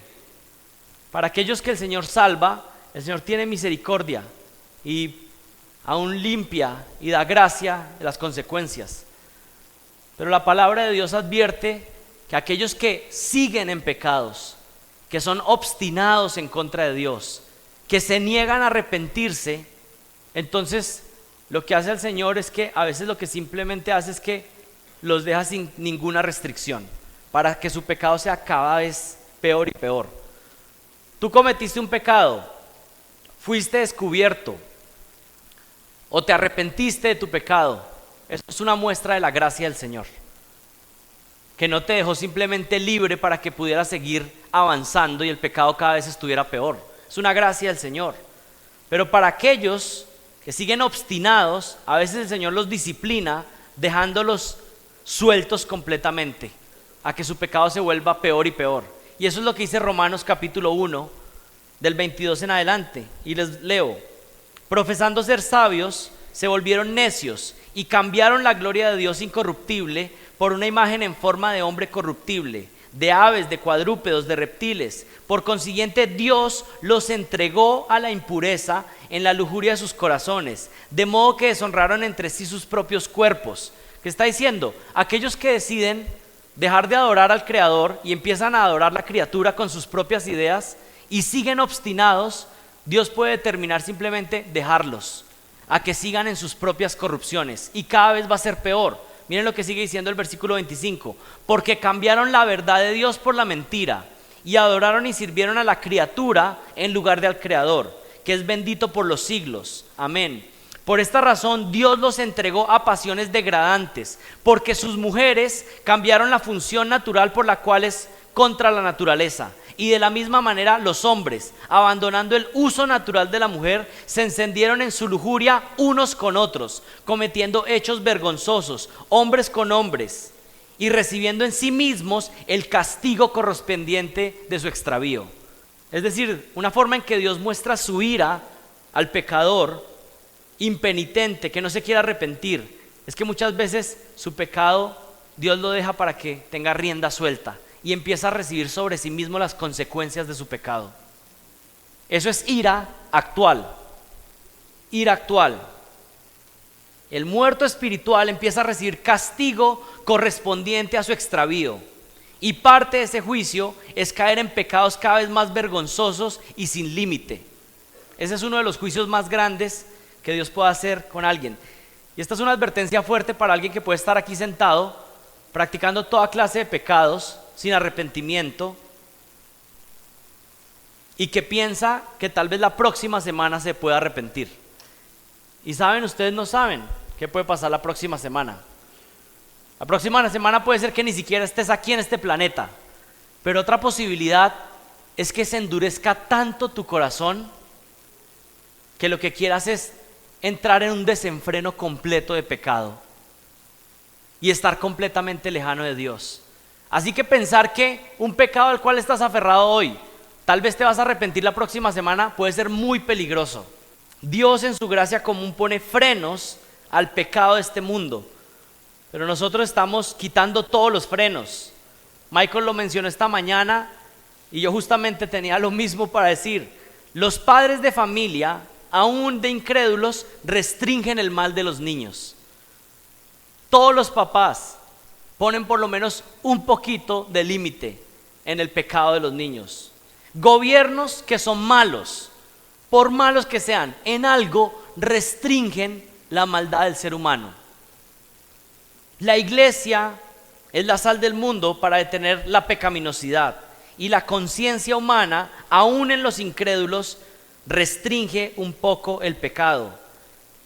Para aquellos que el Señor salva, el Señor tiene misericordia y aún limpia y da gracia de las consecuencias. Pero la palabra de Dios advierte que aquellos que siguen en pecados, que son obstinados en contra de Dios, que se niegan a arrepentirse, entonces lo que hace el Señor es que a veces lo que simplemente hace es que los deja sin ninguna restricción, para que su pecado sea cada vez peor y peor. Tú cometiste un pecado, fuiste descubierto, o te arrepentiste de tu pecado. Eso es una muestra de la gracia del Señor, que no te dejó simplemente libre para que pudieras seguir avanzando y el pecado cada vez estuviera peor. Es una gracia del Señor. Pero para aquellos que siguen obstinados, a veces el Señor los disciplina dejándolos sueltos completamente a que su pecado se vuelva peor y peor. Y eso es lo que dice Romanos capítulo 1 del 22 en adelante, y les leo: profesando ser sabios, se volvieron necios y cambiaron la gloria de Dios incorruptible por una imagen en forma de hombre corruptible, de aves, de cuadrúpedos, de reptiles. Por consiguiente, Dios los entregó a la impureza en la lujuria de sus corazones, de modo que deshonraron entre sí sus propios cuerpos. ¿Qué está diciendo? Aquellos que deciden dejar de adorar al Creador y empiezan a adorar la criatura con sus propias ideas y siguen obstinados, Dios puede determinar simplemente dejarlos a que sigan en sus propias corrupciones, y cada vez va a ser peor. Miren lo que sigue diciendo el versículo 25: porque cambiaron la verdad de Dios por la mentira, y adoraron y sirvieron a la criatura en lugar de al Creador, que es bendito por los siglos. Amén. Por esta razón Dios los entregó a pasiones degradantes, porque sus mujeres cambiaron la función natural por la cual es contra la naturaleza. Y de la misma manera los hombres, abandonando el uso natural de la mujer, se encendieron en su lujuria unos con otros, cometiendo hechos vergonzosos, hombres con hombres, y recibiendo en sí mismos el castigo correspondiente de su extravío. Es decir, una forma en que Dios muestra su ira al pecador impenitente que no se quiere arrepentir es que muchas veces su pecado Dios lo deja para que tenga rienda suelta y empieza a recibir sobre sí mismo las consecuencias de su pecado. Eso es ira actual. Ira actual. El muerto espiritual empieza a recibir castigo correspondiente a su extravío, y parte de ese juicio es caer en pecados cada vez más vergonzosos y sin límite. Ese es uno de los juicios más grandes que Dios puede hacer con alguien. Y esta es una advertencia fuerte para alguien que puede estar aquí sentado practicando toda clase de pecados sin arrepentimiento y que piensa que tal vez la próxima semana se pueda arrepentir. Y saben, ustedes no saben ¿Qué puede pasar la próxima semana? La próxima semana puede ser que ni siquiera estés aquí en este planeta, pero otra posibilidad es que se endurezca tanto tu corazón que lo que quieras es entrar en un desenfreno completo de pecado y estar completamente lejano de Dios. Así que pensar que un pecado al cual estás aferrado hoy, tal vez te vas a arrepentir la próxima semana, puede ser muy peligroso. Dios en su gracia común pone frenos al pecado de este mundo, pero nosotros estamos quitando todos los frenos. Michael lo mencionó esta mañana y yo justamente tenía lo mismo para decir. Los padres de familia, aún de incrédulos, restringen el mal de los niños. Todos los papás ponen por lo menos un poquito de límite en el pecado de los niños. Gobiernos que son malos, por malos que sean, en algo restringen la maldad del ser humano. La iglesia es la sal del mundo para detener la pecaminosidad, y la conciencia humana, aún en los incrédulos, restringe un poco el pecado.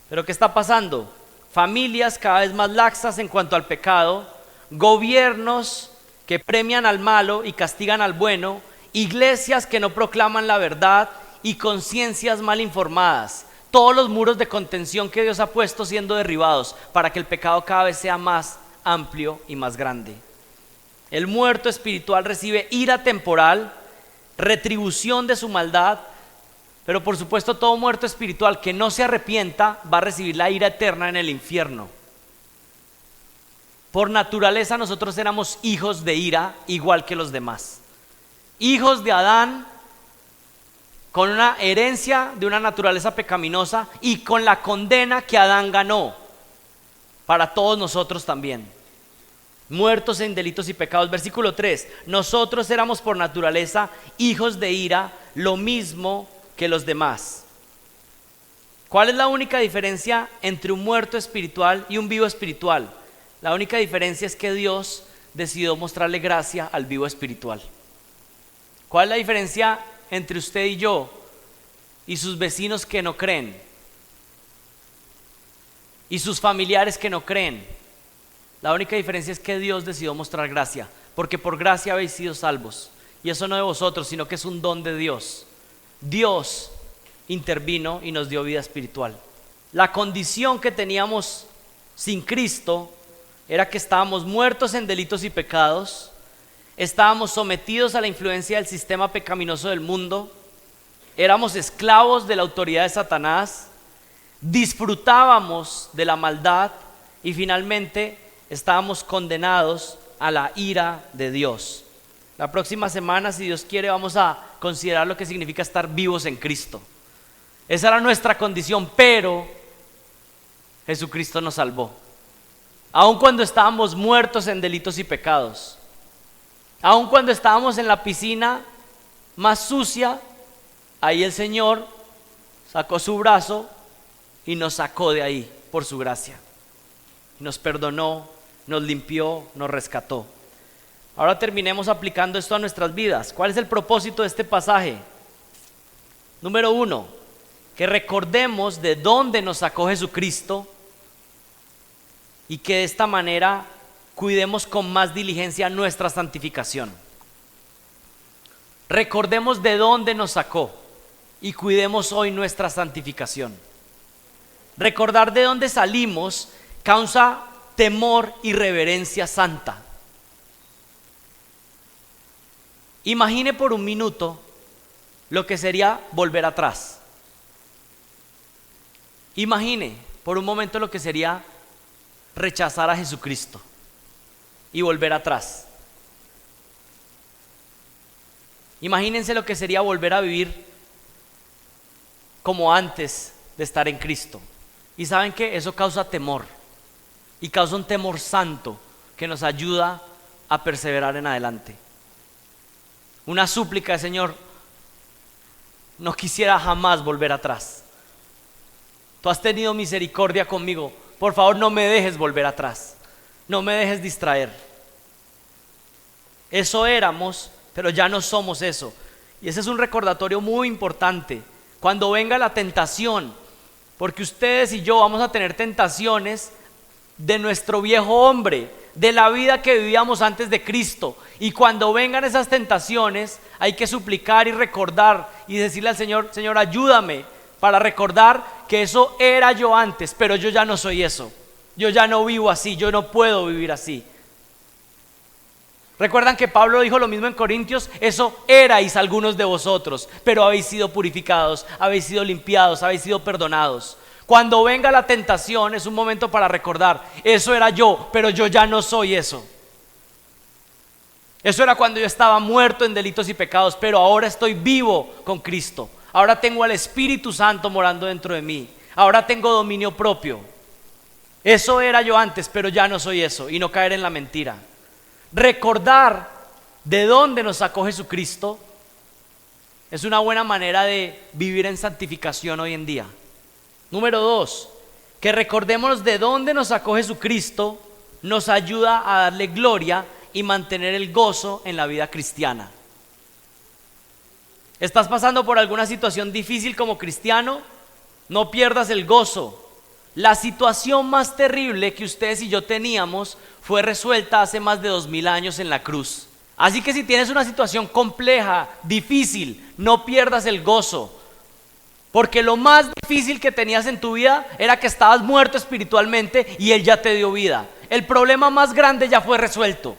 Pero ¿qué está pasando? Familias cada vez más laxas en cuanto al pecado, gobiernos que premian al malo y castigan al bueno, iglesias que no proclaman la verdad y conciencias mal informadas. Todos los muros de contención que Dios ha puesto siendo derribados para que el pecado cada vez sea más amplio y más grande. El muerto espiritual recibe ira temporal, retribución de su maldad, pero por supuesto todo muerto espiritual que no se arrepienta va a recibir la ira eterna en el infierno. Por naturaleza nosotros éramos hijos de ira igual que los demás. Hijos de Adán, con una herencia de una naturaleza pecaminosa y con la condena que Adán ganó para todos nosotros también. Muertos en delitos y pecados. Versículo 3. Nosotros éramos por naturaleza hijos de ira, lo mismo que los demás. ¿Cuál es la única diferencia entre un muerto espiritual y un vivo espiritual? La única diferencia es que Dios decidió mostrarle gracia al vivo espiritual. ¿Cuál es la diferencia entre usted y yo y sus vecinos que no creen y sus familiares que no creen? La única diferencia es que Dios decidió mostrar gracia, porque por gracia habéis sido salvos, y eso no de vosotros, sino que es un don de Dios. Dios intervino y nos dio vida espiritual. La condición que teníamos sin Cristo era que estábamos muertos en delitos y pecados, estábamos sometidos a la influencia del sistema pecaminoso del mundo, éramos esclavos de la autoridad de Satanás, disfrutábamos de la maldad y finalmente estábamos condenados a la ira de Dios. La próxima semana, si Dios quiere, vamos a considerar lo que significa estar vivos en Cristo. Esa era nuestra condición, pero Jesucristo nos salvó. Aun cuando estábamos muertos en delitos y pecados, aun cuando estábamos en la piscina más sucia, ahí el Señor sacó su brazo y nos sacó de ahí por su gracia. Nos perdonó, nos limpió, nos rescató. Ahora terminemos aplicando esto a nuestras vidas. ¿Cuál es el propósito de este pasaje? Número 1, que recordemos de dónde nos sacó Jesucristo y que de esta manera cuidemos con más diligencia nuestra santificación. Recordemos de dónde nos sacó y cuidemos hoy nuestra santificación. Recordar de dónde salimos causa temor y reverencia santa. Imagine por un minuto lo que sería volver atrás. Imagine por un momento lo que sería rechazar a Jesucristo y volver atrás. Imagínense lo que sería volver a vivir como antes de estar en Cristo. Y saben que eso causa temor, y causa un temor santo que nos ayuda a perseverar en adelante. Una súplica de Señor, no quisiera jamás volver atrás. Tú has tenido misericordia conmigo, por favor no me dejes volver atrás, no me dejes distraer. Eso éramos, pero ya no somos eso. Y ese es un recordatorio muy importante. Cuando venga la tentación porque ustedes y yo vamos a tener tentaciones de nuestro viejo hombre, de la vida que vivíamos antes de Cristo. Y cuando vengan esas tentaciones, hay que suplicar y recordar y decirle al Señor: Señor, ayúdame para recordar que eso era yo antes, pero yo ya no soy eso. Yo ya no vivo así, yo no puedo vivir así. ¿Recuerdan que Pablo dijo lo mismo en Corintios? Eso erais algunos de vosotros, pero habéis sido purificados, habéis sido limpiados, habéis sido perdonados. Cuando venga la tentación es un momento para recordar: eso era yo, pero yo ya no soy eso. Eso era cuando yo estaba muerto en delitos y pecados, pero ahora estoy vivo con Cristo. Ahora tengo al Espíritu Santo morando dentro de mí. Ahora tengo dominio propio. Eso era yo antes, pero ya no soy eso, y no caer en la mentira. Recordar de dónde nos sacó Jesucristo es una buena manera de vivir en santificación hoy en día. Número 2, que recordemos de dónde nos sacó Jesucristo nos ayuda a darle gloria y mantener el gozo en la vida cristiana. ¿Estás pasando por alguna situación difícil como cristiano? No pierdas el gozo. La situación más terrible que ustedes y yo teníamos fue resuelta hace más de 2000 años en la cruz. Así que si tienes una situación compleja, difícil, no pierdas el gozo. Porque lo más difícil que tenías en tu vida era que estabas muerto espiritualmente y Él ya te dio vida. El problema más grande ya fue resuelto.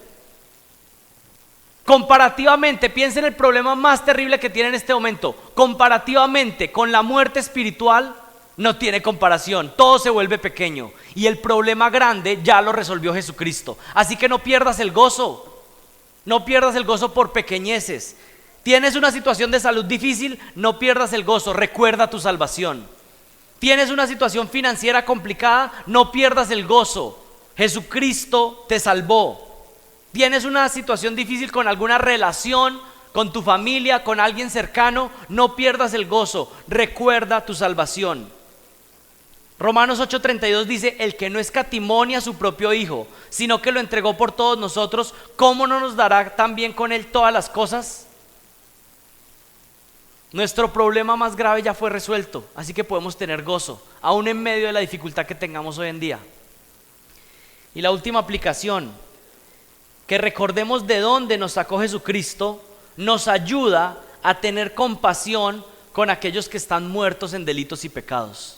Comparativamente, piensa en el problema más terrible que tiene en este momento. Comparativamente con la muerte espiritual, no tiene comparación, todo se vuelve pequeño y el problema grande ya lo resolvió Jesucristo. Así que no pierdas el gozo, no pierdas el gozo por pequeñeces. Tienes una situación de salud difícil, no pierdas el gozo, recuerda tu salvación. Tienes una situación financiera complicada, no pierdas el gozo, Jesucristo te salvó. Tienes una situación difícil con alguna relación, con tu familia, con alguien cercano, no pierdas el gozo, recuerda tu salvación. Romanos 8:32 dice: el que no escatimó a su propio Hijo, sino que lo entregó por todos nosotros, ¿cómo no nos dará también con Él todas las cosas? Nuestro problema más grave ya fue resuelto, así que podemos tener gozo, aún en medio de la dificultad que tengamos hoy en día. Y la última aplicación, que recordemos de dónde nos sacó Jesucristo, nos ayuda a tener compasión con aquellos que están muertos en delitos y pecados.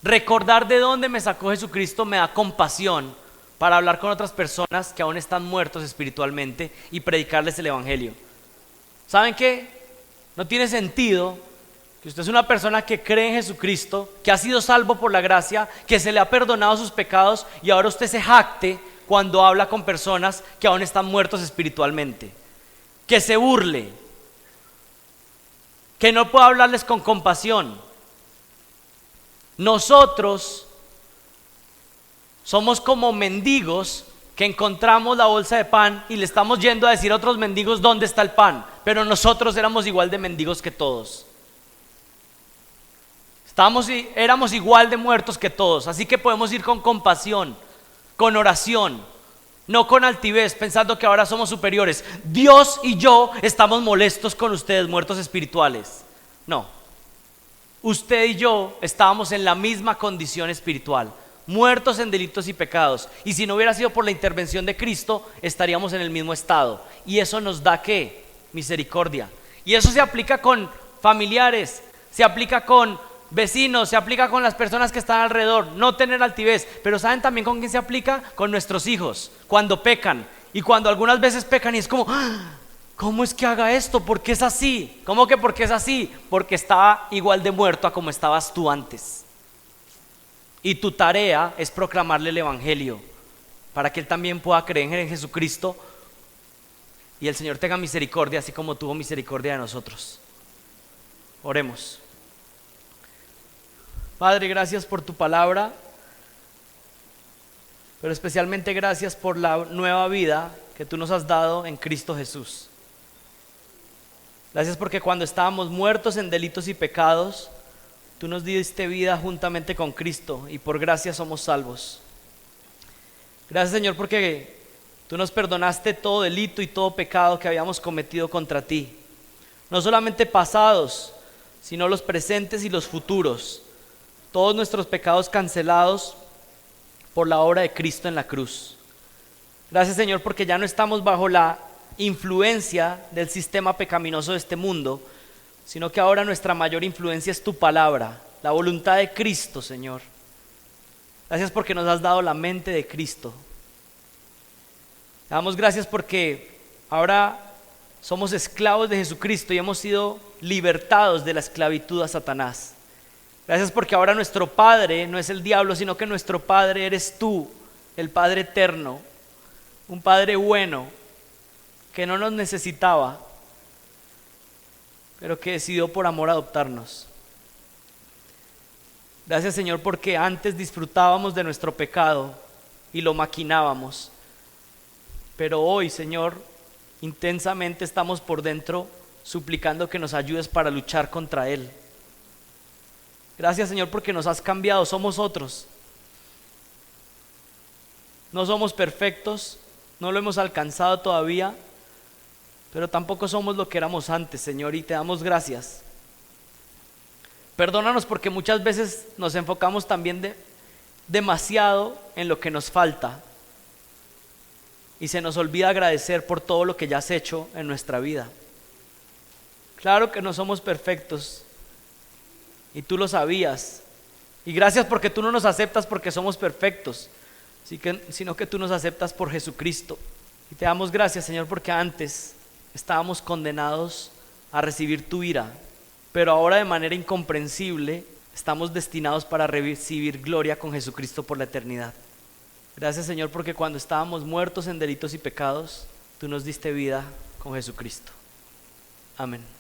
Recordar de dónde me sacó Jesucristo me da compasión para hablar con otras personas que aún están muertos espiritualmente y predicarles el evangelio. ¿Saben qué? No tiene sentido que usted es una persona que cree en Jesucristo, que ha sido salvo por la gracia, que se le ha perdonado sus pecados y ahora usted se jacte cuando habla con personas que aún están muertos espiritualmente, que se burle, que no pueda hablarles con compasión. Nosotros somos como mendigos que encontramos la bolsa de pan y le estamos yendo a decir a otros mendigos dónde está el pan, pero nosotros éramos igual de mendigos que todos. Éramos igual de muertos que todos, así que podemos ir con compasión, con oración, no con altivez, pensando que ahora somos superiores. Dios y yo estamos molestos con ustedes, muertos espirituales. No, usted y yo estábamos en la misma condición espiritual, muertos en delitos y pecados, y si no hubiera sido por la intervención de Cristo, estaríamos en el mismo estado. Y eso nos da ¿qué? Misericordia. Y eso se aplica con familiares, se aplica con vecinos, se aplica con las personas que están alrededor. No tener altivez, pero ¿saben también con quién se aplica? Con nuestros hijos, cuando pecan. Y cuando algunas veces pecan y es como: ¿cómo es que haga esto? ¿Por qué es así? ¿Cómo que por qué es así? Porque estaba igual de muerto a como estabas tú antes. Y tu tarea es proclamarle el evangelio para que él también pueda creer en Jesucristo y el Señor tenga misericordia, así como tuvo misericordia de nosotros. Oremos. Padre, gracias por tu palabra, pero especialmente gracias por la nueva vida que tú nos has dado en Cristo Jesús. Gracias porque cuando estábamos muertos en delitos y pecados, tú nos diste vida juntamente con Cristo y por gracia somos salvos. Gracias, Señor, porque tú nos perdonaste todo delito y todo pecado que habíamos cometido contra ti. No solamente pasados, sino los presentes y los futuros. Todos nuestros pecados cancelados por la obra de Cristo en la cruz. Gracias, Señor, porque ya no estamos bajo la influencia del sistema pecaminoso de este mundo, sino que ahora nuestra mayor influencia es tu palabra, la voluntad de Cristo, Señor. Gracias porque nos has dado la mente de Cristo. Te damos gracias porque ahora somos esclavos de Jesucristo y hemos sido libertados de la esclavitud a Satanás. Gracias porque ahora nuestro Padre no es el diablo, sino que nuestro Padre eres tú, el Padre eterno, un Padre bueno, que no nos necesitaba, pero que decidió por amor adoptarnos. Gracias, Señor, porque antes disfrutábamos de nuestro pecado y lo maquinábamos, pero hoy, Señor, intensamente estamos por dentro suplicando que nos ayudes para luchar contra él. Gracias, Señor, porque nos has cambiado, somos otros. No somos perfectos, no lo hemos alcanzado todavía, pero tampoco somos lo que éramos antes, Señor, y te damos gracias. Perdónanos porque muchas veces nos enfocamos también demasiado en lo que nos falta y se nos olvida agradecer por todo lo que ya has hecho en nuestra vida. Claro que no somos perfectos y tú lo sabías, y gracias porque tú no nos aceptas porque somos perfectos, sino que tú nos aceptas por Jesucristo. Y te damos gracias, Señor, porque antes estábamos condenados a recibir tu ira, pero ahora de manera incomprensible estamos destinados para recibir gloria con Jesucristo por la eternidad. Gracias, Señor, porque cuando estábamos muertos en delitos y pecados, tú nos diste vida con Jesucristo. Amén.